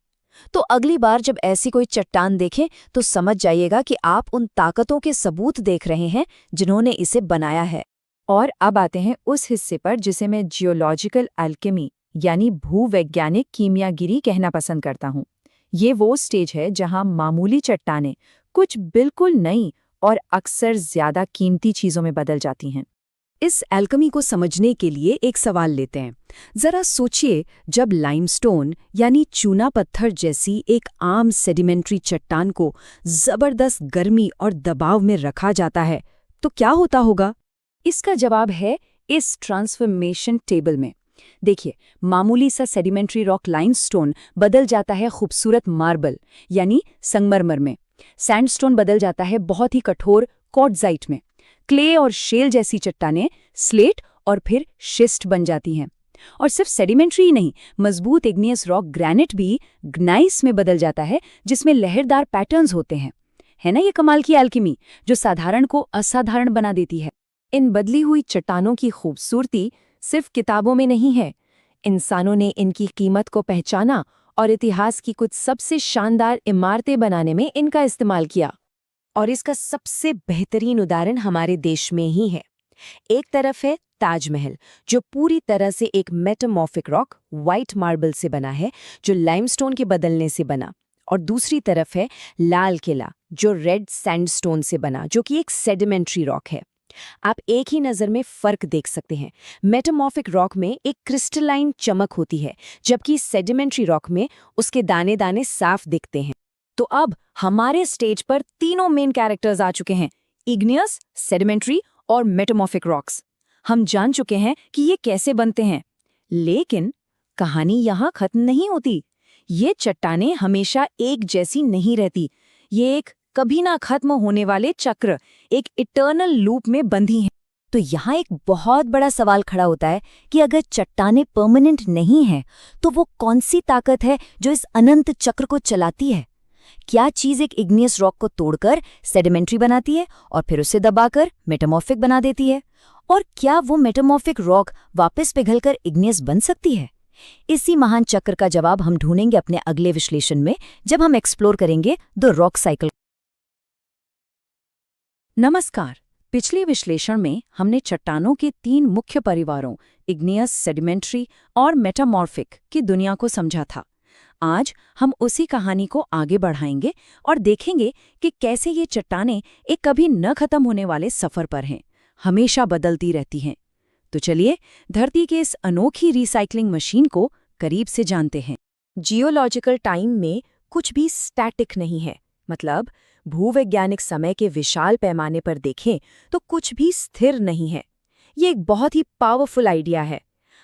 तो अगली बार जब ऐसी कोई चट्टान देखें तो समझ जाइएगा कि आप उन ताकतों के सबूत देख रहे हैं जिन्होंने इसे बनाया है। और अब आते हैं उस हिस्से पर जिसे मैं जियोलॉजिकल अल्केमी यानी भूवैज्ञानिक कीमियागिरी कहना पसंद करता हूँ। ये वो स्टेज है जहाँ मामूली चट्टानें कुछ बिल्कुल नई और अक्सर ज्यादा कीमती चीजों में बदल जाती हैं। इस एल्केमी को समझने के लिए एक सवाल लेते हैं। जरा सोचिए, जब लाइमस्टोन यानी चूना पत्थर जैसी एक आम सेडिमेंट्री चट्टान को जबरदस्त गर्मी और दबाव में रखा जाता है तो क्या होता होगा? इसका जवाब है इस ट्रांसफॉर्मेशन टेबल में। देखिए, मामूली सा सेडिमेंट्री रॉक लाइमस्टोन बदल जाता है खूबसूरत मार्बल यानी संगमरमर में। सैंडस्टोन बदल जाता है बहुत ही कठोर क्वार्ट्जाइट में। क्ले और शेल जैसी चट्टानें स्लेट और फिर शिस्ट बन जाती हैं। और सिर्फ सेडिमेंट्री ही नहीं, मजबूत इग्नियस रॉक ग्रेनाइट भी ग्नाइस में बदल जाता है, जिसमें लहरदार पैटर्न्स होते हैं। है ना ये कमाल की एल्केमी, जो साधारण को असाधारण बना देती है। इन बदली हुई चट्टानों की खूबसूरती सिर्फ किताबों में नहीं है। इंसानों ने इनकी कीमत को पहचाना और इतिहास की कुछ सबसे शानदार इमारतें बनाने में इनका इस्तेमाल किया। और इसका सबसे बेहतरीन उदाहरण हमारे देश में ही है। एक तरफ है ताजमहल, जो पूरी तरह से एक मेटामॉर्फिक रॉक व्हाइट मार्बल से बना है, जो लाइमस्टोन के बदलने से बना। और दूसरी तरफ है लाल किला, जो रेड सैंडस्टोन से बना, जो कि एक सेडिमेंट्री रॉक है। आप एक ही नज़र में फर्क देख सकते हैं। मेटामॉर्फिक रॉक में एक क्रिस्टलाइन चमक होती है, जबकि सेडिमेंट्री रॉक में उसके दाने दाने साफ दिखते हैं। तो अब हमारे स्टेज पर तीनों मेन कैरेक्टर्स आ चुके हैं, इग्नियस, सेडिमेंट्री और मेटामॉर्फिक रॉक्स। हम जान चुके हैं कि ये कैसे बनते हैं, लेकिन कहानी यहाँ खत्म नहीं होती। ये चट्टानें हमेशा एक जैसी नहीं रहती। ये एक कभी ना खत्म होने वाले चक्र, एक इटर्नल लूप में बंधी हैं। तो यहाँ एक बहुत बड़ा सवाल खड़ा होता है कि अगर चट्टानें परमानेंट नहीं हैं, तो वो कौन सी ताकत है जो इस अनंत चक्र को चलाती है? क्या चीज़ एक इग्नियस रॉक को तोड़कर सेडिमेंट्री बनाती है और फिर उसे दबाकर मेटामॉर्फिक बना देती है? और क्या वो मेटामॉर्फिक रॉक वापस पिघलकर इग्नियस बन सकती है? इसी महान चक्र का जवाब हम ढूंढेंगे अपने अगले विश्लेषण में, जब हम एक्सप्लोर करेंगे द रॉक साइकिल। नमस्कार। पिछले विश्लेषण में हमने चट्टानों के 3 मुख्य परिवारों इग्नियस, सेडिमेंट्री और मेटामॉर्फिक की दुनिया को समझा था। आज हम उसी कहानी को आगे बढ़ाएंगे और देखेंगे कि कैसे ये चट्टानें एक कभी न खत्म होने वाले सफर पर हैं, हमेशा बदलती रहती हैं। तो चलिए धरती के इस अनोखी रिसाइकलिंग मशीन को करीब से जानते हैं। जियोलॉजिकल टाइम में कुछ भी स्टैटिक नहीं है, मतलब भूवैज्ञानिक समय के विशाल पैमाने पर देखें तो कुछ भी स्थिर नहीं है। ये एक बहुत ही पावरफुल आइडिया है।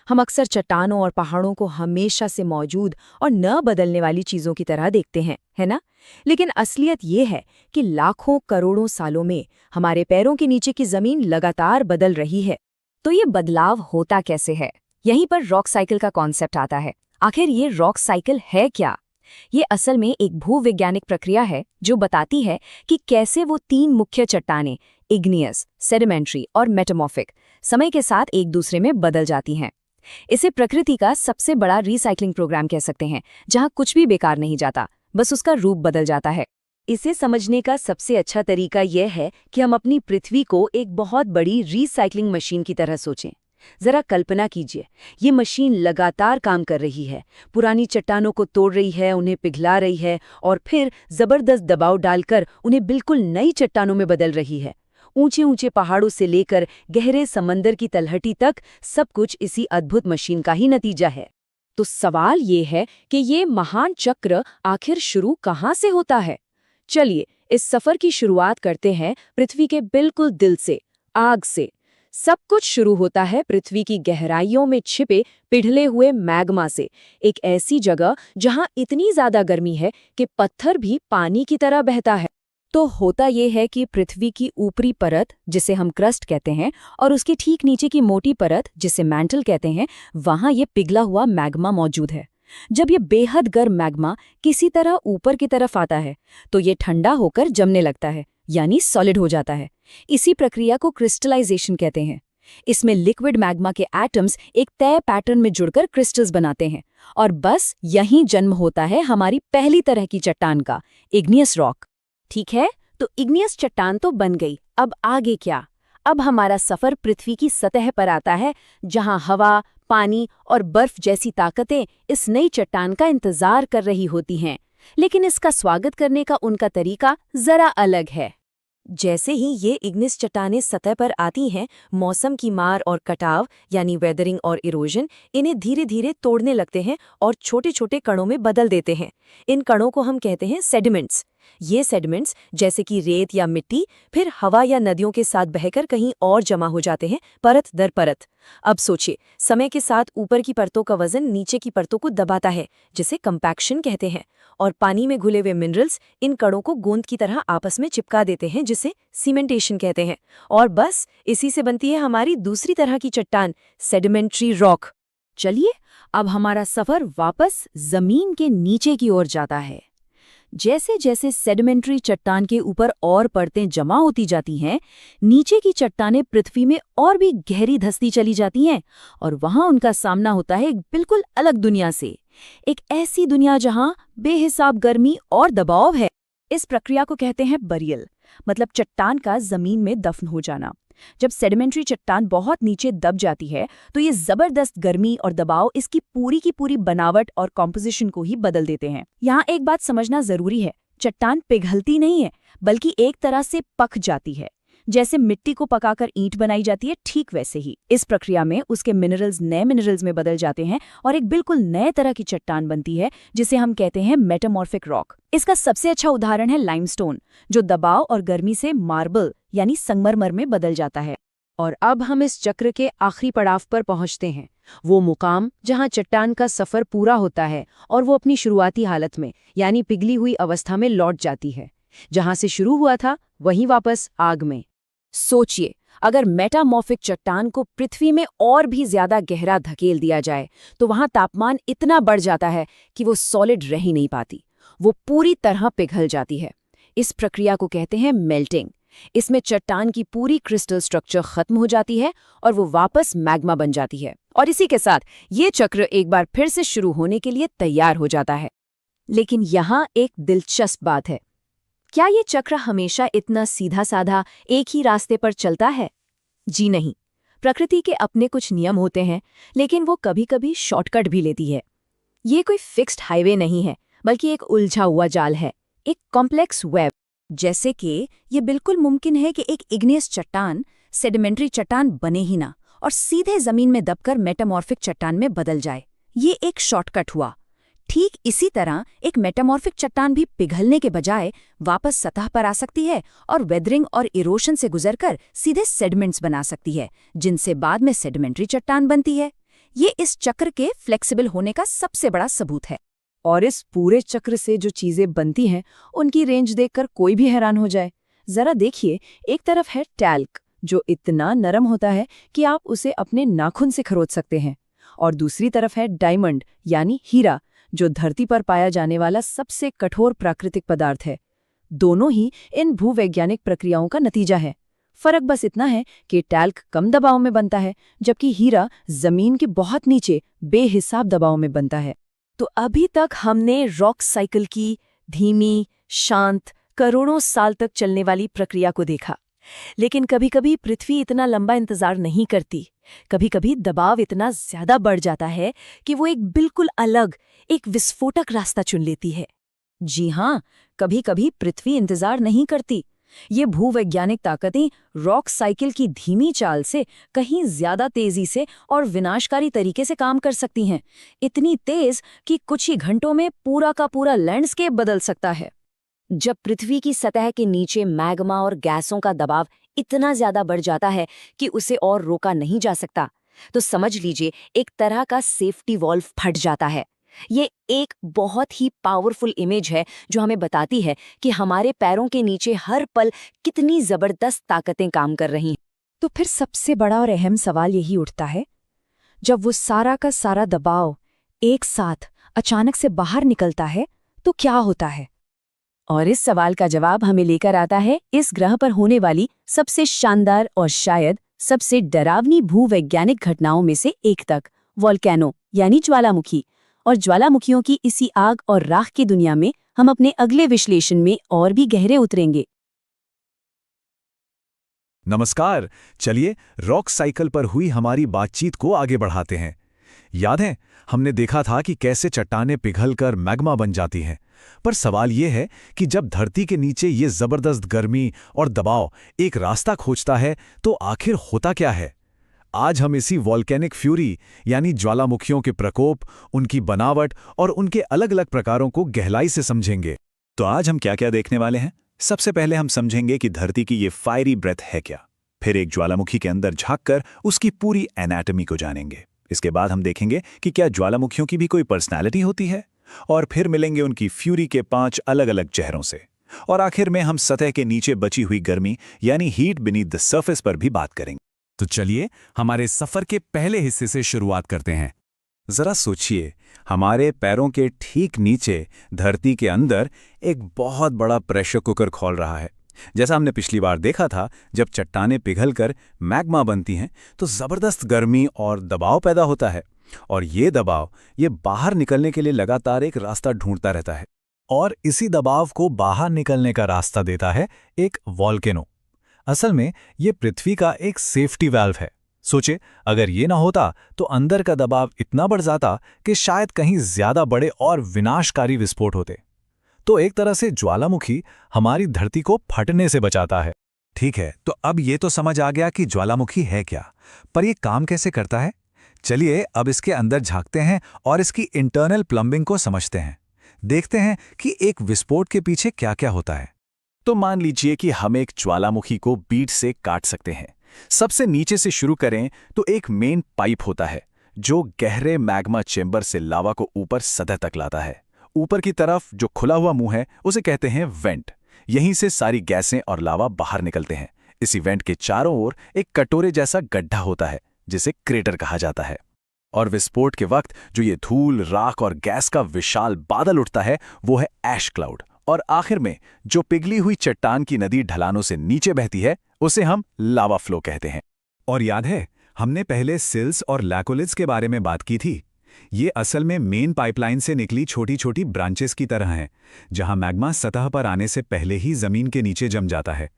हम अक्सर चट्टानों और पहाड़ों को हमेशा से मौजूद और न बदलने वाली चीज़ों की तरह देखते हैं, है ना? लेकिन असलियत ये है कि लाखों करोड़ों सालों में हमारे पैरों के नीचे की ज़मीन लगातार बदल रही है। तो ये बदलाव होता कैसे है? यहीं पर रॉक साइकिल का कॉन्सेप्ट आता है। आखिर ये रॉक साइकिल है क्या? ये असल में एक भूवैज्ञानिक प्रक्रिया है जो बताती है कि कैसे वो 3 मुख्य चट्टानें इग्नियस, सेडिमेंट्री और मेटामॉर्फिक समय के साथ एक दूसरे में बदल जाती हैं। इसे प्रकृति का सबसे बड़ा रिसाइकलिंग प्रोग्राम कह सकते हैं, जहां कुछ भी बेकार नहीं जाता, बस उसका रूप बदल जाता है। इसे समझने का सबसे अच्छा तरीका यह है कि हम अपनी पृथ्वी को एक बहुत बड़ी रिसाइकलिंग मशीन की तरह सोचें। जरा कल्पना कीजिए, ये मशीन लगातार काम कर रही है, पुरानी चट्टानों को तोड़ रही है, उन्हें पिघला रही है और फिर जबरदस्त दबाव डालकर उन्हें बिल्कुल नई चट्टानों में बदल रही है। ऊंचे ऊंचे पहाड़ों से लेकर गहरे समंदर की तलहटी तक सब कुछ इसी अद्भुत मशीन का ही नतीजा है। तो सवाल ये है कि ये महान चक्र आखिर शुरू कहाँ से होता है? चलिए इस सफर की शुरुआत करते हैं पृथ्वी के बिल्कुल दिल से, आग से। सब कुछ शुरू होता है पृथ्वी की गहराइयों में छिपे पिघले हुए मैग्मा से, एक ऐसी जगह जहां इतनी ज्यादा गर्मी है कि पत्थर भी पानी की तरह बहता है। तो होता यह है कि पृथ्वी की ऊपरी परत, जिसे हम क्रस्ट कहते हैं, और उसके ठीक नीचे की मोटी परत, जिसे मैंटल कहते हैं, वहां ये पिघला हुआ मैग्मा मौजूद है। जब ये बेहद गर्म मैग्मा किसी तरह ऊपर की तरफ आता है तो ये ठंडा होकर जमने लगता है, यानी सॉलिड हो जाता है। इसी प्रक्रिया को क्रिस्टलाइजेशन कहते हैं। इसमें लिक्विड मैग्मा के एटम्स एक तय पैटर्न में जुड़कर क्रिस्टल्स बनाते हैं और बस यहीं जन्म होता है हमारी पहली तरह की चट्टान का, इग्नियस रॉक। ठीक है, तो इग्नियस चट्टान तो बन गई, अब आगे क्या? अब हमारा सफर पृथ्वी की सतह पर आता है, जहां हवा, पानी और बर्फ जैसी ताकतें इस नई चट्टान का इंतजार कर रही होती हैं। लेकिन इसका स्वागत करने का उनका तरीका जरा अलग है। जैसे ही ये इग्नियस चट्टानें सतह पर आती हैं, मौसम की मार और कटाव यानी वेदरिंग और इरोजन इन्हें धीरे धीरे तोड़ने लगते हैं और छोटे छोटे कणों में बदल देते हैं। इन कणों को हम कहते हैं सेडिमेंट्स। ये सेडिमेंट्स जैसे कि रेत या मिट्टी फिर हवा या नदियों के साथ बहकर कहीं और जमा हो जाते हैं, परत दर परत। अब सोचिए, समय के साथ ऊपर की परतों का वजन नीचे की परतों को दबाता है, जिसे कंपैक्शन कहते हैं, और पानी में घुले हुए मिनरल्स इन कणों को गोंद की तरह आपस में चिपका देते हैं, जिसे सीमेंटेशन कहते हैं। और बस इसी से बनती है हमारी दूसरी तरह की चट्टान, सेडिमेंट्री रॉक। चलिए, अब हमारा सफर वापस जमीन के नीचे की ओर जाता है। जैसे जैसे सेडिमेंट्री चट्टान के ऊपर और परतें जमा होती जाती हैं, नीचे की चट्टानें पृथ्वी में और भी गहरी धंसती चली जाती हैं, और वहां उनका सामना होता है एक बिल्कुल अलग दुनिया से। एक ऐसी दुनिया जहां बेहिसाब गर्मी और दबाव है। इस प्रक्रिया को कहते हैं बरियल, मतलब चट्टान का जमीन में दफन हो जाना। जब सेडिमेंट्री चट्टान बहुत नीचे दब जाती है तो ये जबरदस्त गर्मी और दबाव इसकी पूरी की पूरी बनावट और कॉम्पोजिशन को ही बदल देते हैं। यहाँ एक बात समझना जरूरी है, चट्टान पिघलती नहीं है, बल्कि एक तरह से पक जाती है। जैसे मिट्टी को पकाकर ईंट बनाई जाती है, ठीक वैसे ही इस प्रक्रिया में उसके मिनरल्स नए मिनरल्स में बदल जाते हैं और एक बिल्कुल नए तरह की चट्टान बनती है, जिसे हम कहते हैं मेटामॉर्फिक रॉक। इसका सबसे अच्छा उदाहरण है लाइमस्टोन, जो दबाव और गर्मी से मार्बल यानी संगमरमर में बदल जाता है। और अब हम इस चक्र के आखिरी पड़ाव पर पहुंचते हैं, वो मुकाम जहां चट्टान का सफर पूरा होता है और वो अपनी शुरुआती हालत में यानी पिघली हुई अवस्था में लौट जाती है। जहां से शुरू हुआ था वहीं वापस आग में। सोचिए, अगर मेटामॉर्फिक चट्टान को पृथ्वी में और भी ज्यादा गहरा धकेल दिया जाए तो वहां तापमान इतना बढ़ जाता है कि वो सॉलिड रह ही नहीं पाती, वो पूरी तरह पिघल जाती है। इस प्रक्रिया को कहते हैं मेल्टिंग। इसमें चट्टान की पूरी क्रिस्टल स्ट्रक्चर खत्म हो जाती है और वो वापस मैग्मा बन जाती है, और इसी के साथ ये चक्र एक बार फिर से शुरू होने के लिए तैयार हो जाता है। लेकिन यहाँ एक दिलचस्प बात है, क्या ये चक्र हमेशा इतना सीधा साधा एक ही रास्ते पर चलता है? जी नहीं। प्रकृति के अपने कुछ नियम होते हैं, लेकिन वो कभी-कभी शॉर्टकट भी लेती है। ये कोई फिक्स्ड हाईवे नहीं है, बल्कि एक उलझा हुआ जाल है, एक कॉम्प्लेक्स वेब। जैसे कि ये बिल्कुल मुमकिन है कि एक इग्नियस चट्टान सेडिमेंट्री चट्टान बने ही ना और सीधे जमीन में दबकर मेटामॉर्फिक चट्टान में बदल जाए। ये एक शॉर्टकट हुआ। ठीक इसी तरह एक मेटामॉर्फिक चट्टान भी पिघलने के बजाय वापस सतह पर आ सकती है और वेदरिंग और इरोशन से गुजरकर सीधे सेडिमेंट्स बना सकती है, जिनसे बाद में सेडिमेंट्री चट्टान बनती है। ये इस चक्र के फ्लेक्सिबल होने का सबसे बड़ा सबूत है। और इस पूरे चक्र से जो चीजें बनती हैं उनकी रेंज देखकर कोई भी हैरान हो जाए। जरा देखिए, एक तरफ है टैल्क, जो इतना नरम होता है कि आप उसे अपने नाखून से खरोच सकते हैं, और दूसरी तरफ है डायमंड यानी हीरा, जो धरती पर पाया जाने वाला सबसे कठोर प्राकृतिक पदार्थ है। दोनों ही इन भूवैज्ञानिक प्रक्रियाओं का नतीजा है। फर्क बस इतना है कि टैल्क कम दबाव में बनता है, जबकि हीरा जमीन के बहुत नीचे बेहिसाब दबाव में बनता है। तो अभी तक हमने रॉक साइकिल की धीमी, शांत, करोड़ों साल तक चलने वाली प्रक्रिया को देखा। लेकिन कभी-कभी पृथ्वी इतना लंबा इंतजार नहीं करती। कभी-कभी दबाव इतना ज्यादा बढ़ जाता है कि वो एक बिल्कुल अलग, एक विस्फोटक रास्ता चुन लेती है। जी हाँ, कभी-कभी पृथ्वी इंतजार नहीं करती। ये भूवैज्ञानिक ताकतें रॉक साइकिल की धीमी चाल से कहीं ज्यादा तेजी से और विनाशकारी तरीके से काम कर सकती हैं। इतनी तेज कि कुछ ही घंटों में पूरा का पूरा लैंडस्केप बदल सकता है। जब पृथ्वी की सतह के नीचे मैग्मा और गैसों का दबाव इतना ज्यादा बढ़ जाता है कि उसे और रोका नहीं जा सकता, तो समझ लीजिए एक तरह का सेफ्टी वॉल्व फट जाता है। ये एक बहुत ही पावरफुल इमेज है जो हमें बताती है कि हमारे पैरों के नीचे हर पल कितनी जबरदस्त ताकतें काम कर रही हैं। तो फिर सबसे बड़ा और अहम सवाल यही उठता है, जब वो सारा का सारा दबाव एक साथ अचानक से बाहर निकलता है तो क्या होता है? और इस सवाल का जवाब हमें लेकर आता है इस ग्रह पर होने वाली सबसे शानदार और शायद सबसे डरावनी भूवैज्ञानिक घटनाओं में से एक तक, वोल्केनो यानी ज्वालामुखी। और ज्वालामुखियों की इसी आग और राख की दुनिया में हम अपने अगले विश्लेषण में और भी गहरे उतरेंगे। नमस्कार, चलिए रॉक साइकिल पर हुई हमारी बातचीत को आगे बढ़ाते हैं। याद है, हमने देखा था कि कैसे चट्टानें पिघलकर मैग्मा बन जाती हैं। पर सवाल ये है कि जब धरती के नीचे ये जबरदस्त गर्मी और दबाव एक रास्ता खोजता है तो आखिर होता क्या है? आज हम इसी वॉल्केनिक फ्यूरी यानी ज्वालामुखियों के प्रकोप, उनकी बनावट और उनके अलग अलग प्रकारों को गहराई से समझेंगे। तो आज हम क्या क्या देखने वाले हैं? सबसे पहले हम समझेंगे कि धरती की ये फायरी ब्रेथ है क्या। फिर एक ज्वालामुखी के अंदर झांककर उसकी पूरी एनाटॉमी को जानेंगे। इसके बाद हम देखेंगे कि क्या ज्वालामुखियों की भी कोई पर्सनैलिटी होती है, और फिर मिलेंगे उनकी फ्यूरी के 5 अलग अलग चेहरों से। और आखिर में हम सतह के नीचे बची हुई गर्मी यानी हीट बीनीथ द सरफेस पर भी बात करेंगे। तो चलिए हमारे सफर के पहले हिस्से से शुरुआत करते हैं। जरा सोचिए, हमारे पैरों के ठीक नीचे धरती के अंदर एक बहुत बड़ा प्रेशर कुकर खौल रहा है। जैसा हमने पिछली बार देखा था, जब चट्टानें पिघलकर मैग्मा बनती हैं तो जबरदस्त गर्मी और दबाव पैदा होता है, और ये दबाव ये बाहर निकलने के लिए लगातार एक रास्ता ढूंढता रहता है। और इसी दबाव को बाहर निकलने का रास्ता देता है एक वॉल्केनो। असल में ये पृथ्वी का एक सेफ्टी वाल्व है। सोचे, अगर ये ना होता तो अंदर का दबाव इतना बढ़ जाता कि शायद कहीं ज्यादा बड़े और विनाशकारी विस्फोट होते। तो एक तरह से ज्वालामुखी हमारी धरती को फटने से बचाता है। ठीक है, तो अब ये तो समझ आ गया कि ज्वालामुखी है क्या, पर ये काम कैसे करता है। चलिए अब इसके अंदर झांकते हैं और इसकी इंटरनल प्लम्बिंग को समझते हैं। देखते हैं कि एक विस्फोट के पीछे क्या क्या होता है। तो मान लीजिए कि हम एक ज्वालामुखी को बीट से काट सकते हैं। सबसे नीचे से शुरू करें तो एक मेन पाइप होता है जो गहरे मैग्मा चेंबर से लावा को ऊपर सतह तक लाता है। ऊपर की तरफ जो खुला हुआ मुंह है उसे कहते हैं वेंट। यहीं से सारी गैसें और लावा बाहर निकलते हैं। इसी वेंट के चारों ओर एक कटोरे जैसा गड्ढा होता है जिसे क्रेटर कहा जाता है। और विस्फोट के वक्त जो ये धूल, राख और गैस का विशाल बादल उठता है वो है ऐश क्लाउड। और आखिर में जो पिघली हुई चट्टान की नदी ढलानों से नीचे बहती है उसे हम लावा फ्लो कहते हैं। और याद है, हमने पहले सिल्स और लैकोलिथ्स के बारे में बात की थी। ये असल में मेन पाइपलाइन से निकली छोटी छोटी ब्रांचेस की तरह हैं, जहां मैग्मा सतह पर आने से पहले ही जमीन के नीचे जम जाता है।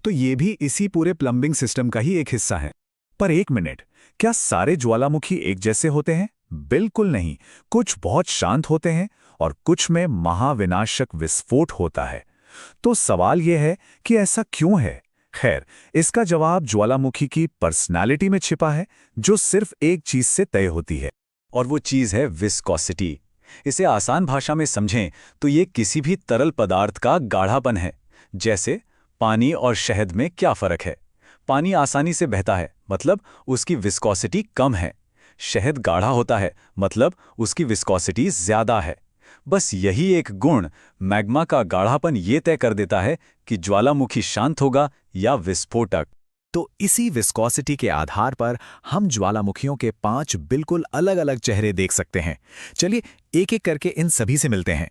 तो ये भी इसी पूरे प्लम्बिंग सिस्टम का ही एक हिस्सा है। पर एक मिनट, क्या सारे ज्वालामुखी एक जैसे होते हैं? बिल्कुल नहीं। कुछ बहुत शांत होते हैं और कुछ में महाविनाशक विस्फोट होता है। तो सवाल यह है कि ऐसा क्यों है? खैर, इसका जवाब ज्वालामुखी की पर्सनालिटी में छिपा है, जो सिर्फ एक चीज से तय होती है, और वो चीज़ है विस्कोसिटी। इसे आसान भाषा में समझें तो ये किसी भी तरल पदार्थ का गाढ़ापन है। जैसे पानी और शहद में क्या फ़र्क है? पानी आसानी से बहता है, मतलब उसकी विस्कोसिटी कम है। शहद गाढ़ा होता है, मतलब उसकी विस्कोसिटी ज़्यादा है। बस यही एक गुण मैग्मा का गाढ़ापन ये तय कर देता है कि ज्वालामुखी शांत होगा या विस्फोटक। तो इसी विस्कोसिटी के आधार पर हम ज्वालामुखियों के 5 बिल्कुल अलग अलग चेहरे देख सकते हैं। चलिए एक एक करके इन सभी से मिलते हैं।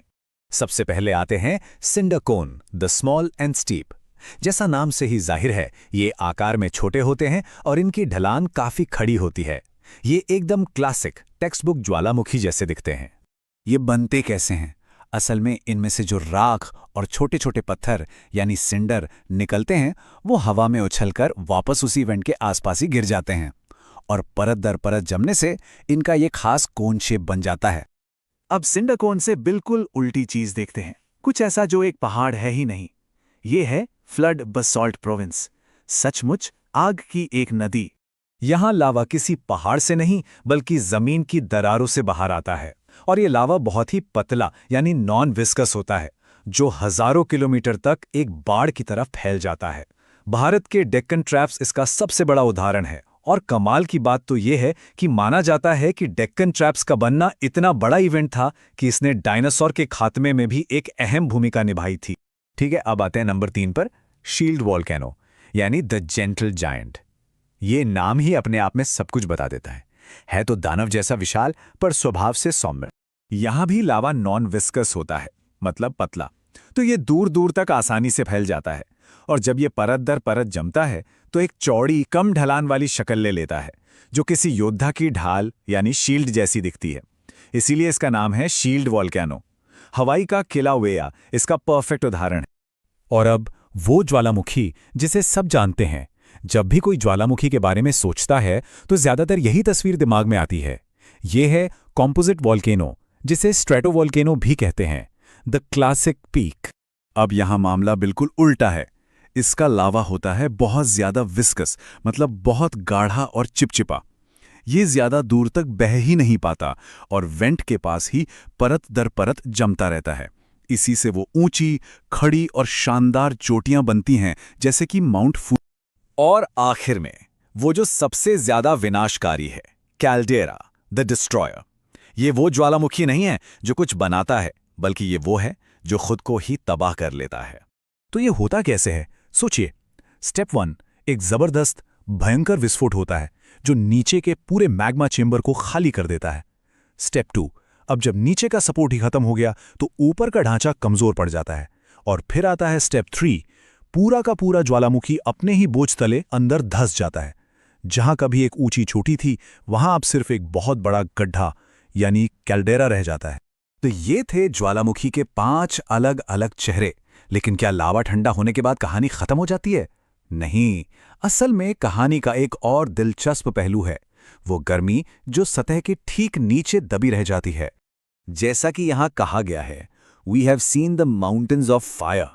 सबसे पहले आते हैं cinder cone, the small and steep. जैसा नाम से ही जाहिर है, ये आकार में छोटे होते हैं और इनकी ढलान काफी खड़ी होती है। ये एकदम क्लासिक टेक्स्ट बुक ज्वालामुखी जैसे दिखते हैं। ये बनते कैसे हैं? असल में इनमें से जो राख और छोटे छोटे पत्थर यानी सिंडर निकलते हैं वो हवा में उछलकर वापस उसी वेंट के आसपास ही गिर जाते हैं, और परत दर परत जमने से इनका ये खास कोन शेप बन जाता है। अब सिंडर कोन से बिल्कुल उल्टी चीज देखते हैं, कुछ ऐसा जो एक पहाड़ है ही नहीं। ये है फ्लड बसॉल्ट प्रोविंस, सचमुच आग की एक नदी। यहां लावा किसी पहाड़ से नहीं बल्कि जमीन की दरारों से बाहर आता है, और ये लावा बहुत ही पतला यानी नॉन विस्कस होता है, जो हजारों किलोमीटर तक एक बाढ़ की तरफ फैल जाता है। भारत के डेक्कन ट्रैप्स इसका सबसे बड़ा उदाहरण है। और कमाल की बात तो ये है कि माना जाता है कि डेक्कन ट्रैप्स का बनना इतना बड़ा इवेंट था कि इसने डायनासोर के खात्मे में भी एक अहम भूमिका निभाई थी। ठीक है, अब आते हैं नंबर 3 पर, शील्ड वॉल्केनो यानी द जेंटल जायंट। ये नाम ही अपने आप में सब कुछ बता देता है तो दानव जैसा विशाल पर स्वभाव से सौम्य। यहां भी लावा नॉन विस्कस होता है, मतलब पतला, तो ये दूर दूर तक आसानी से फैल जाता है। और जब ये परत दर परत जमता है तो एक चौड़ी कम ढलान वाली शक्ल ले लेता है, जो किसी योद्धा की ढाल यानी शील्ड जैसी दिखती है। इसीलिए इसका नाम है शील्ड वॉल्केनो। हवाई का किलाउएया इसका परफेक्ट उदाहरण है। और अब वो ज्वालामुखी जिसे सब जानते हैं। जब भी कोई ज्वालामुखी के बारे में सोचता है तो ज्यादातर यही तस्वीर दिमाग में आती है। ये है कॉम्पोजिट वॉल्केनो, जिसे स्ट्रेटोवॉल्केनो भी कहते हैं, द क्लासिक पीक। अब यहां मामला बिल्कुल उल्टा है। इसका लावा होता है बहुत ज्यादा विस्कस, मतलब बहुत गाढ़ा और चिपचिपा। ये ज्यादा दूर तक बह ही नहीं पाता और वेंट के पास ही परत दर परत जमता रहता है। इसी से वो ऊंची, खड़ी और शानदार चोटियां बनती हैं, जैसे कि माउंट फू। और आखिर में वो जो सबसे ज्यादा विनाशकारी है, कैल्डेरा द डिस्ट्रॉयर। ये वो ज्वालामुखी नहीं है जो कुछ बनाता है, बल्कि ये वो है जो खुद को ही तबाह कर लेता है। तो ये होता कैसे है? सोचिए। स्टेप 1, एक जबरदस्त भयंकर विस्फोट होता है जो नीचे के पूरे मैग्मा चेंबर को खाली कर देता है। स्टेप 2, अब जब नीचे का सपोर्ट ही खत्म हो गया तो ऊपर का ढांचा कमजोर पड़ जाता है। और फिर आता है स्टेप 3, पूरा का पूरा ज्वालामुखी अपने ही बोझ तले अंदर धंस जाता है। जहां कभी एक ऊंची चोटी थी, वहां अब सिर्फ एक बहुत बड़ा गड्ढा यानी कैल्डेरा रह जाता है। तो ये थे ज्वालामुखी के 5 अलग अलग चेहरे। लेकिन क्या लावा ठंडा होने के बाद कहानी खत्म हो जाती है? नहीं, असल में कहानी का एक और दिलचस्प पहलू है, वो गर्मी जो सतह के ठीक नीचे दबी रह जाती है। जैसा कि यहां कहा गया है, we have seen the mountains of fire,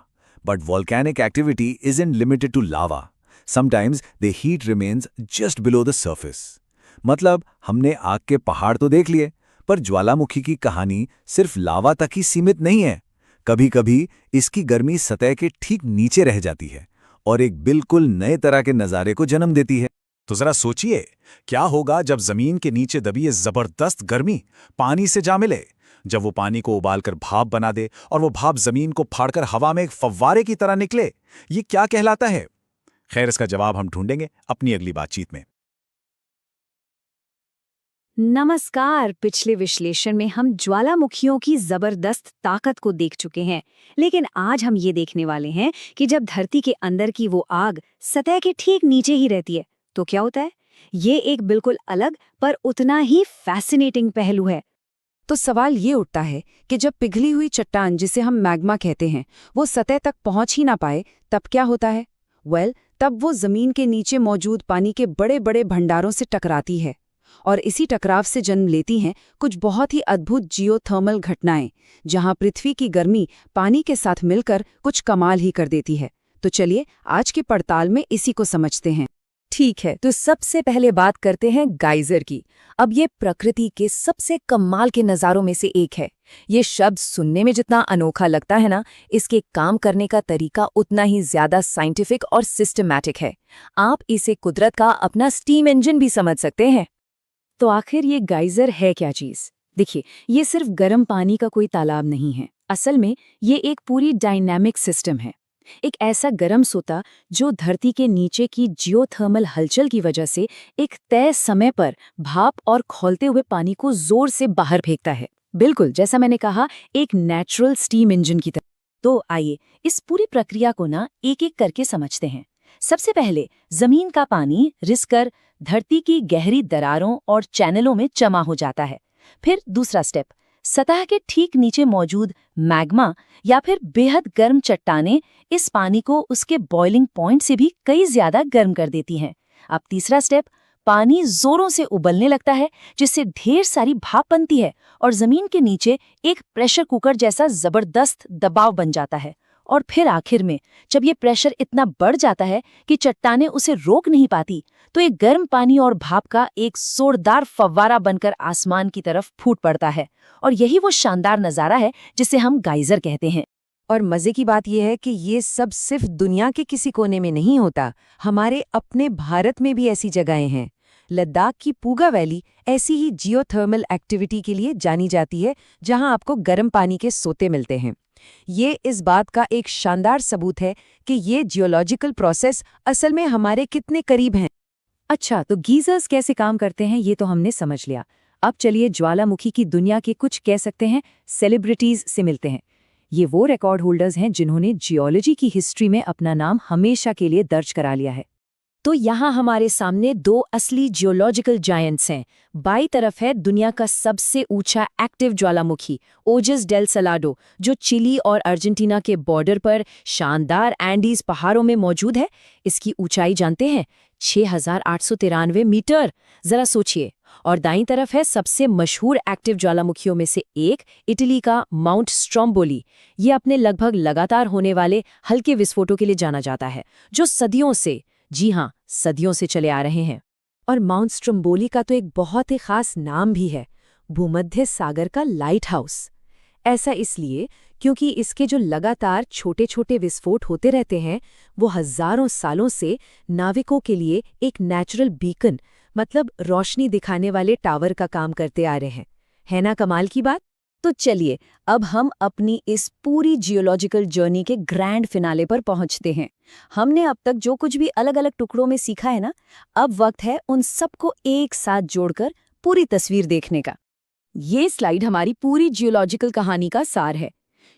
but volcanic activity isn't limited to lava. Sometimes the heat remains just below the surface. मतलब हमने आग के पहाड़ तो देख लिए, पर ज्वालामुखी की कहानी सिर्फ लावा तक ही सीमित नहीं है। कभी कभी इसकी गर्मी सतह के ठीक नीचे रह जाती है और एक बिल्कुल नए तरह के नज़ारे को जन्म देती है। तो जरा सोचिए, क्या होगा जब जमीन के नीचे दबी ये जबरदस्त गर्मी पानी से जा मिले, जब वो पानी को उबालकर भाप बना दे और वो भाप जमीन को फाड़कर हवा में एक फव्वारे की तरह निकले। ये क्या कहलाता है? खैर, इसका जवाब हम ढूंढेंगे अपनी अगली बातचीत में। नमस्कार। पिछले विश्लेषण में हम ज्वालामुखियों की जबरदस्त ताकत को देख चुके हैं, लेकिन आज हम ये देखने वाले हैं कि जब धरती के अंदर की वो आग सतह के ठीक नीचे ही रहती है तो क्या होता है। ये एक बिल्कुल अलग पर उतना ही फैसिनेटिंग पहलू है। तो सवाल ये उठता है कि जब पिघली हुई चट्टान, जिसे हम मैग्मा कहते हैं, वो सतह तक पहुंच ही ना पाए, तब क्या होता है? तब वो जमीन के नीचे मौजूद पानी के बड़े बड़े भंडारों से टकराती है और इसी टकराव से जन्म लेती हैं कुछ बहुत ही अद्भुत जियोथर्मल घटनाएं, जहां पृथ्वी की गर्मी पानी के साथ मिलकर कुछ कमाल ही कर देती है। तो चलिए आज की पड़ताल में इसी को समझते हैं। ठीक है, तो सबसे पहले बात करते हैं गाइजर की। अब ये प्रकृति के सबसे कमाल के नज़ारों में से एक है। ये शब्द सुनने में जितना अनोखा लगता है ना, इसके काम करने का तरीका उतना ही ज्यादा साइंटिफिक और सिस्टमैटिक है। आप इसे कुदरत का अपना स्टीम इंजन भी समझ सकते हैं। तो आखिर ये गाइजर है क्या चीज? देखिए, ये सिर्फ गर्म पानी का कोई तालाब नहीं है। असल में ये एक पूरी डायनामिक सिस्टम है, एक ऐसा गर्म सोता जो धरती के नीचे की जियोथर्मल हलचल की वजह से एक तय समय पर भाप और खौलते हुए पानी को जोर से बाहर फेंकता है। बिल्कुल जैसा मैंने कहा, एक नेचुरल स्टीम इंजन की तरह। तो आइए इस पूरी प्रक्रिया को ना एक एक करके समझते हैं। सबसे पहले जमीन का पानी रिसकर धरती की गहरी दरारों और चैनलों में जमा हो जाता है। फिर दूसरा स्टेप, सतह के ठीक नीचे मौजूद मैग्मा या फिर बेहद गर्म चट्टानें इस पानी को उसके बॉइलिंग पॉइंट से भी कई ज्यादा गर्म कर देती हैं। अब तीसरा स्टेप, पानी जोरों से उबलने लगता है, जिससे ढेर सारी भाप बनती है और जमीन के नीचे एक प्रेशर कुकर जैसा जबरदस्त दबाव बन जाता है। और फिर आखिर में जब ये प्रेशर इतना बढ़ जाता है कि चट्टानें उसे रोक नहीं पाती, तो ये गर्म पानी और भाप का एक जोरदार फव्वारा बनकर आसमान की तरफ फूट पड़ता है। और यही वो शानदार नज़ारा है जिसे हम गाइजर कहते हैं। और मजे की बात यह है कि ये सब सिर्फ दुनिया के किसी कोने में नहीं होता, हमारे अपने भारत में भी ऐसी जगहें हैं। लद्दाख की पूगा वैली ऐसी ही जियोथर्मल एक्टिविटी के लिए जानी जाती है, जहां आपको गर्म पानी के सोते मिलते हैं। ये इस बात का एक शानदार सबूत है कि ये जियोलॉजिकल प्रोसेस असल में हमारे कितने करीब हैं। अच्छा, तो गीजर्स कैसे काम करते हैं ये तो हमने समझ लिया। अब चलिए ज्वालामुखी की दुनिया के कुछ कह सकते हैं सेलिब्रिटीज से मिलते हैं। ये वो रिकॉर्ड होल्डर्स हैं जिन्होंने जियोलॉजी की हिस्ट्री में अपना नाम हमेशा के लिए दर्ज करा लिया है। तो यहाँ हमारे सामने दो असली जियोलॉजिकल जायंट्स हैं। बाई तरफ है दुनिया का सबसे ऊंचा एक्टिव ज्वालामुखी ओजस डेल सलाडो, जो चिली और अर्जेंटीना के बॉर्डर पर शानदार एंडीज पहाड़ों में मौजूद है। इसकी ऊंचाई जानते हैं? 6,893 मीटर। जरा सोचिए। और दाईं तरफ है सबसे मशहूर एक्टिव ज्वालामुखियों में से एक, इटली का माउंट स्ट्रोम्बोली। ये अपने लगभग लगातार होने वाले हल्के विस्फोटों के लिए जाना जाता है, जो सदियों से, जी हाँ, सदियों से चले आ रहे हैं। और माउंट स्ट्रोम्बोली का तो एक बहुत ही खास नाम भी है, भूमध्य सागर का लाइट हाउस। ऐसा इसलिए क्योंकि इसके जो लगातार छोटे छोटे विस्फोट होते रहते हैं वो हजारों सालों से नाविकों के लिए एक नेचुरल बीकन मतलब रोशनी दिखाने वाले टावर का काम करते आ रहे हैं। है ना कमाल की बात? तो चलिए अब हम अपनी इस पूरी जियोलॉजिकल जर्नी के ग्रैंड फिनाले पर पहुंचते हैं। हमने अब तक जो कुछ भी अलग अलग टुकड़ों में सीखा है ना, अब वक्त है उन सबको एक साथ जोड़कर पूरी तस्वीर देखने का। ये स्लाइड हमारी पूरी जियोलॉजिकल कहानी का सार है।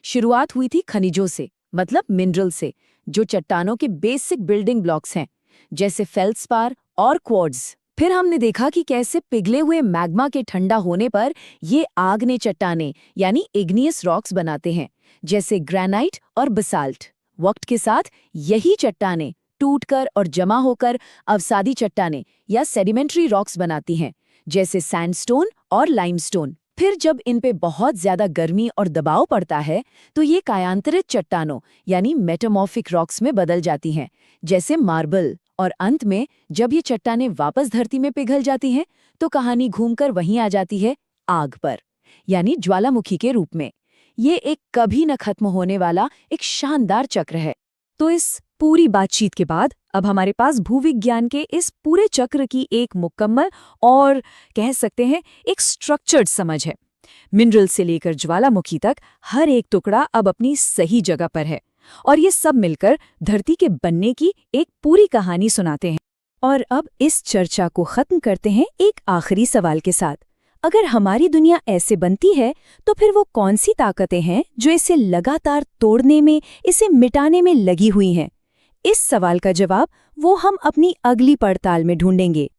शुरुआत हुई थी खनिजों से, मतलब मिनरल से, जो चट्टानों के बेसिक बिल्डिंग ब्लॉक्स हैं, जैसे फेल्ड्स्पार और क्वार्ट्ज। फिर हमने देखा कि कैसे पिघले हुए मैग्मा के ठंडा होने पर ये आग्नेय चट्टानें यानी इग्नियस रॉक्स बनाते हैं, जैसे ग्रेनाइट और बसाल्ट। वक्त के साथ यही चट्टानें टूटकर और जमा होकर अवसादी चट्टानें या सेडिमेंट्री रॉक्स बनाती हैं, जैसे सैंडस्टोन और लाइमस्टोन। फिर जब इन पे बहुत ज्यादा गर्मी और दबाव पड़ता है तो ये कायांतरित चट्टानों यानी मेटामॉर्फिक रॉक्स में बदल जाती हैं, जैसे मार्बल। और अंत में जब ये चट्टानें वापस धरती में पिघल जाती हैं तो कहानी घूमकर वहीं आ जाती है आग पर, यानी ज्वालामुखी के रूप में। ये एक कभी न खत्म होने वाला एक शानदार चक्र है। तो इस पूरी बातचीत के बाद अब हमारे पास भूविज्ञान के इस पूरे चक्र की एक मुकम्मल और कह सकते हैं एक स्ट्रक्चर्ड समझ है। मिनरल से लेकर ज्वालामुखी तक हर एक टुकड़ा अब अपनी सही जगह पर है और ये सब मिलकर धरती के बनने की एक पूरी कहानी सुनाते हैं। और अब इस चर्चा को खत्म करते हैं एक आखिरी सवाल के साथ। अगर हमारी दुनिया ऐसे बनती है तो फिर वो कौन सी ताकतें हैं जो इसे लगातार तोड़ने में, इसे मिटाने में लगी हुई हैं? इस सवाल का जवाब वो हम अपनी अगली पड़ताल में ढूंढेंगे।